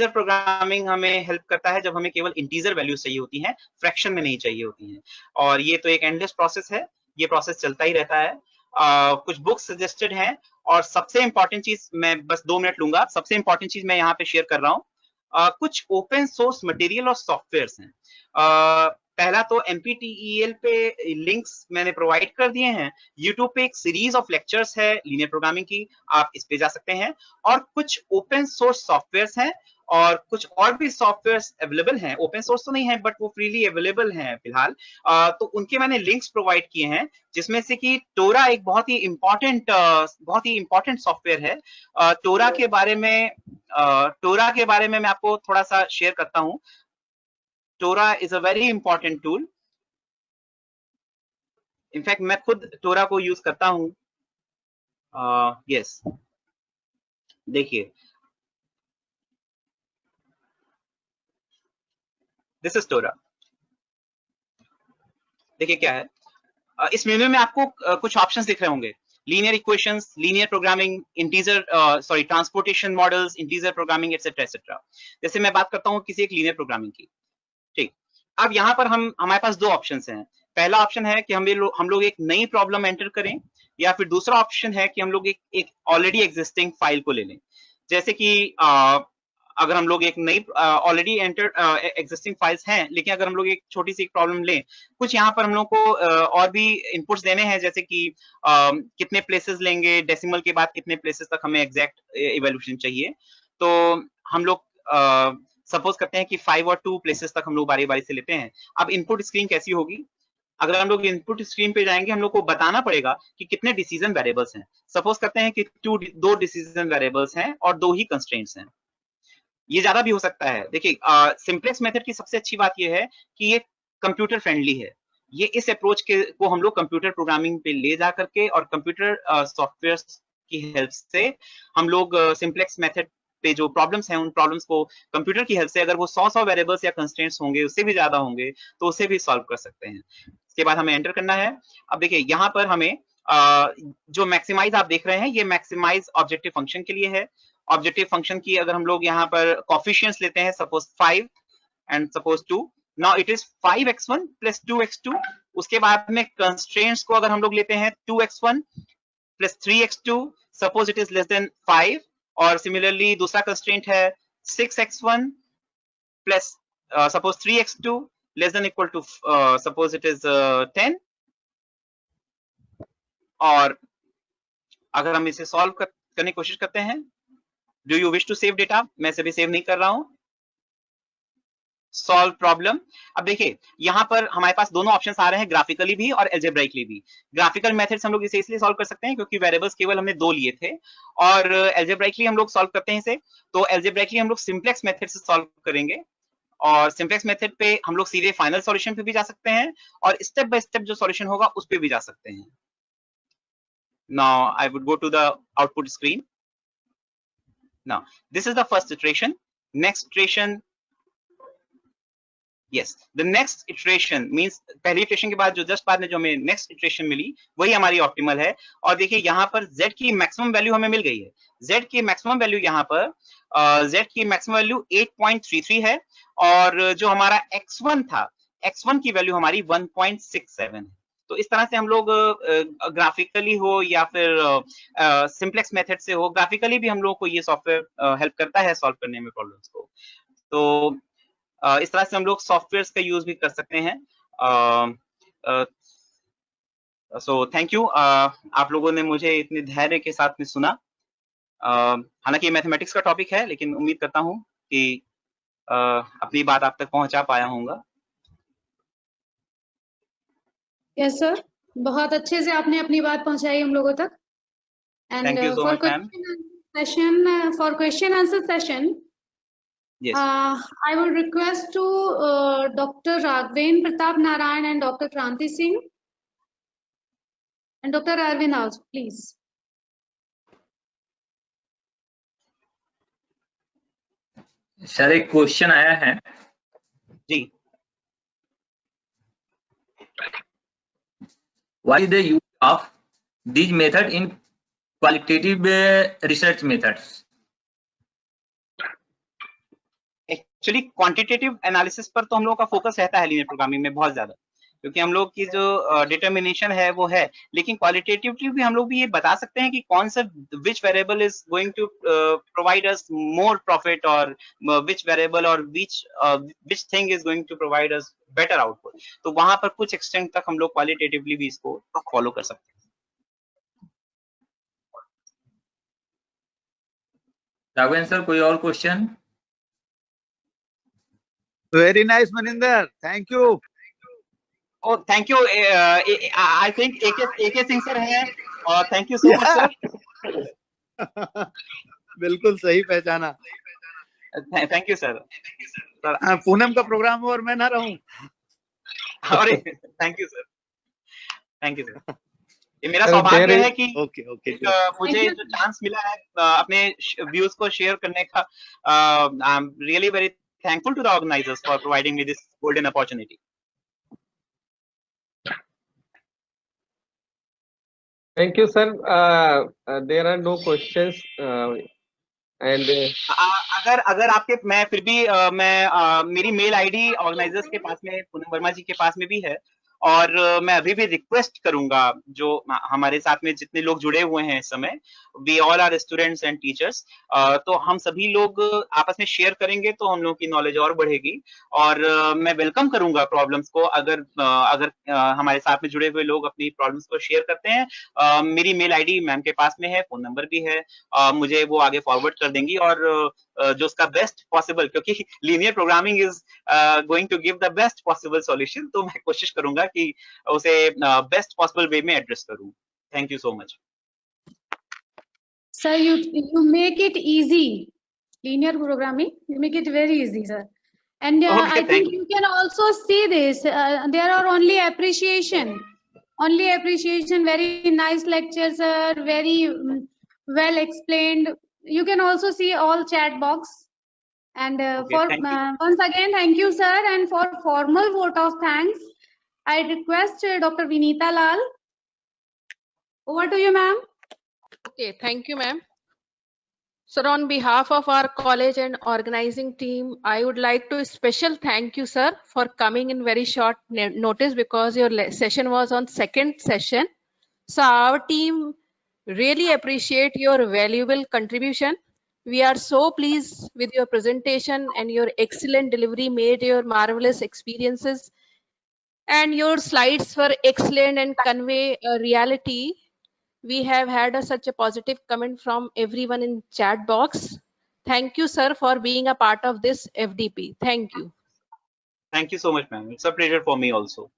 programming हमें हेल्प करता है जब हमें केवल इंटीजर वैल्यूज चाहिए होती हैं, फ्रैक्शन में नहीं चाहिए होती हैं। और ये तो एक एंडलेस प्रोसेस है, ये प्रोसेस चलता ही रहता है। कुछ बुक्स सजेस्टेड हैं, और सबसे इंपॉर्टेंट चीज, मैं बस 2 मिनट लूंगा, सबसे इंपॉर्टेंट चीज मैं यहाँ पे शेयर कर रहा हूँ, कुछ ओपन सोर्स मटेरियल और सॉफ्टवेयर्स हैं। पहला तो NPTEL पे लिंक्स मैंने प्रोवाइड कर दिए हैं। YouTube पे एक सीरीज ऑफ लेक्चर्स है लीनियर प्रोग्रामिंग की, आप इस पे जा सकते हैं। और कुछ ओपन सोर्स सॉफ्टवेयर्स हैं, और कुछ और भी सॉफ्टवेयर्स अवेलेबल हैं, ओपन सोर्स तो नहीं है बट वो फ्रीली अवेलेबल हैं फिलहाल। तो उनके मैंने लिंक्स प्रोवाइड किए हैं, जिसमें से कि टोरा एक बहुत ही इंपॉर्टेंट सॉफ्टवेयर है। टोरा के बारे में मैं आपको थोड़ा सा शेयर करता हूं। TORA is a very important tool. In fact मैं खुद टोरा को यूज करता हूं। यस, देखिए, दिस इज टोरा। देखिए क्या है, इस मेन्यू में आपको कुछ ऑप्शंस दिख रहे होंगे। Linear equations, linear programming, transportation models, integer programming, etcetera etcetera. जैसे मैं बात करता हूँ किसी एक लीनियर प्रोग्रामिंग की, ठीक। अब यहाँ पर हमारे पास 2 ऑप्शंस हैं। पहला ऑप्शन है कि हम लोग एक नई प्रॉब्लम एंटर करें, या फिर दूसरा ऑप्शन है कि हम लोग एक ऑलरेडी एग्जिस्टिंग फाइल को ले लें। जैसे कि अगर हम लोग एक नई ऑलरेडी एंटर्ड एग्जिस्टिंग फाइल्स हैं, लेकिन अगर हम लोग एक छोटी सी प्रॉब्लम लें, कुछ यहाँ पर हम लोग को और भी इनपुट्स देने हैं, जैसे कि कितने प्लेसेस लेंगे, डेसिमल के बाद कितने प्लेसेस तक हमें एग्जैक्ट इवैल्यूएशन चाहिए। तो हम लोग सपोज करते हैं कि 5 और 2 प्लेसेस तक हम लोग बारी बारी से लेते हैं। अब इनपुट स्क्रीन कैसी होगी? अगर हम लोग इनपुट स्क्रीन पे जाएंगे, हम लोग को बताना पड़ेगा कि कितने डिसीजन वेरिएबल्स हैं। सपोज करते हैं कि 2 डिसीजन वेरिएबल्स हैं और 2 ही कंस्ट्रेंट्स हैं। ये ज्यादा भी हो सकता है। देखिए, सिंपलेक्स मेथड की सबसे अच्छी बात ये है कि ये कंप्यूटर फ्रेंडली है। ये इस अप्रोच को हम लोग कंप्यूटर प्रोग्रामिंग पे ले जा करके, और कंप्यूटर सॉफ्टवेयर की हेल्प से हम लोग सिंपलेक्स मेथड पे जो प्रॉब्लम्स हैं, उन प्रॉब्लम्स को कंप्यूटर की हेल्प से, अगर वो 100 वेरिएबल्स या कंस्ट्रेंट्स होंगे, उससे भी ज्यादा होंगे, तो उसे भी सॉल्व कर सकते हैं। इसके बाद हमें एंटर करना है। अब देखिए, यहाँ पर हमें जो मैक्सिमाइज आप देख रहे हैं, ये मैक्सिमाइज ऑब्जेक्टिव फंक्शन के लिए है। ऑब्जेक्टिव फंक्शन की अगर हम लोग यहाँ पर कोफिशिएंट्स लेते हैं, suppose 5 and suppose 2, now it is 5x1 plus 2x2। उसके बाद में कंस्ट्रेंट्स को अगर हम लोग लेते हैं 2x1 plus 3x2, suppose it is less than 5। और सिमिलरली दूसरा कंस्ट्रेंट है 6x1 plus suppose 3x2 less than equal to suppose it is 10। और अगर हम इसे सॉल्व करने की कोशिश करते हैं, do you wish to save data? मैं इसे भी सेव नहीं कर रहा हूं। Solve problem. अब देखिए, यहाँ पर हमारे पास दोनों ऑप्शंस आ रहे हैं, ग्राफिकली भी और एल्जेब्राइकली भी। ग्राफिकल मेथड्स हम लोग इसे इसलिए सॉल्व कर सकते हैं क्योंकि वेरिएबल्स केवल हमने 2 लिए थे, और एल्जेब्राइकली हम लोग सॉल्व करते हैं इसे। तो एल्जेब्राइकली हम लोग सिंपलेक्स मेथड से सॉल्व करेंगे, और सिंपलेक्स मेथड पे हम लोग सीधे फाइनल सॉल्यूशन पे भी जा सकते हैं, और स्टेप बाय स्टेप जो सॉल्यूशन होगा उस पे भी जा सकते हैं। Now I would go to the output screen. Now, this is the first iteration. Next iteration, yes, the next iteration means पहली iteration के बाद जो जस्ट बाद में जो हमें next iteration मिली, वही हमारी ऑप्टिमल है। और देखिए, यहाँ पर z की मैक्सिमम वैल्यू हमें मिल गई है। z की मैक्सिमम वैल्यू यहाँ पर z की मैक्सिमम वैल्यू 8.33 है, और जो हमारा x1 था, x1 की वैल्यू हमारी 1.67 है। तो इस तरह से हम लोग ग्राफिकली हो या फिर सिंपलेक्स मेथड से हो, ग्राफिकली भी हम लोग को ये सॉफ्टवेयर हेल्प करता है सॉल्व करने में प्रॉब्लम्स को। तो इस तरह से हम लोग सॉफ्टवेयर्स का यूज भी कर सकते हैं। सो थैंक यू, आप लोगों ने मुझे इतने धैर्य के साथ में सुना। हालांकि ये मैथमेटिक्स का टॉपिक है, लेकिन उम्मीद करता हूँ कि अपनी बात आप तक पहुंचा पाया होऊंगा। यस सर, बहुत अच्छे से आपने अपनी बात पहुंचाई हम लोगों तक। Thank you so much, ma'am. For question answer session, Yes. I would request to Dr. Raghavendra Pratap Narayan and Dr. Kranti Singh and Dr. Arvind also, please. Sir, एक क्वेश्चन आया है जी। Why the use of these method in qualitative research methods? Actually quantitative analysis पर तो हम लोगों का focus रहता है लीनियर प्रोग्रामिंग में बहुत ज्यादा, क्योंकि हम लोग की जो डिटर्मिनेशन है वो है, लेकिन क्वालिटेटिवली भी हम लोग भी ये बता सकते हैं कि कौन सा which variable is going to provide us more profit, और विच वेरिएबल और which thing is going to provide us better output. तो वहां पर कुछ एक्सटेंट तक हम लोग क्वालिटेटिवली भी इसको फॉलो कर सकते हैं। राघवेंद्र सर, कोई और question? Very nice, Maninder. Thank you. Oh, thank you. I think AK Singh sir है, और thank you so much sir. बिल्कुल सही पहचाना। Thank you sir. पूनम का प्रोग्राम हो और मैं ना रहूं। अरे thank you sir. Thank you sir. ये मेरा सौभाग्य है कि मुझे जो चांस मिला है अपने व्यूज को शेयर करने का। I am really very thankful to the organizers for providing me this golden opportunity. Thank you, sir. There are no questions. And अगर आपके, मैं फिर भी मेरी मेल आईडी ऑर्गेनाइजर्स के पास में, पूनम वर्मा जी के पास में भी है, और मैं अभी भी रिक्वेस्ट करूंगा जो हमारे साथ में जितने लोग जुड़े हुए हैं इस समय, we all are students and teachers, तो हम सभी लोग आपस में शेयर करेंगे तो हम लोग की नॉलेज और बढ़ेगी। और मैं वेलकम करूंगा प्रॉब्लम्स को, अगर हमारे साथ में जुड़े हुए लोग अपनी प्रॉब्लम्स को शेयर करते हैं। मेरी मेल आईडी मैम के पास में है, फोन नंबर भी है, मुझे वो आगे फॉरवर्ड कर देंगी, और जो उसका बेस्ट पॉसिबल, क्योंकि linear programming is going to give the best possible solution, तो मैं कोशिश करूंगा कि उसे बेस्ट पॉसिबल वे में एड्रेस करूं। Thank you so much. Sir, you make it easy. Linear programming, you make it very easy, sir. And Okay, I think you can also see this. There are only appreciation. Very nice lectures, sir. Very well explained. You can also see all chat box. And once again, thank you, sir. And for formal vote of thanks, I request Dr. Vinita Lal. Over to you, ma'am. Okay, thank you, ma'am. Sir, on behalf of our college and organizing team, I would like to special thank you, sir, for coming in very short notice, because your session was on second session. So our team really appreciate your valuable contribution. We are so pleased with your presentation, and your excellent delivery made your marvelous experiences, and your slides were excellent and convey a reality. We have had such a positive comment from everyone in chat box. Thank you, sir, for being a part of this FDP. Thank you. Thank you so much, ma'am. It's a pleasure for me also.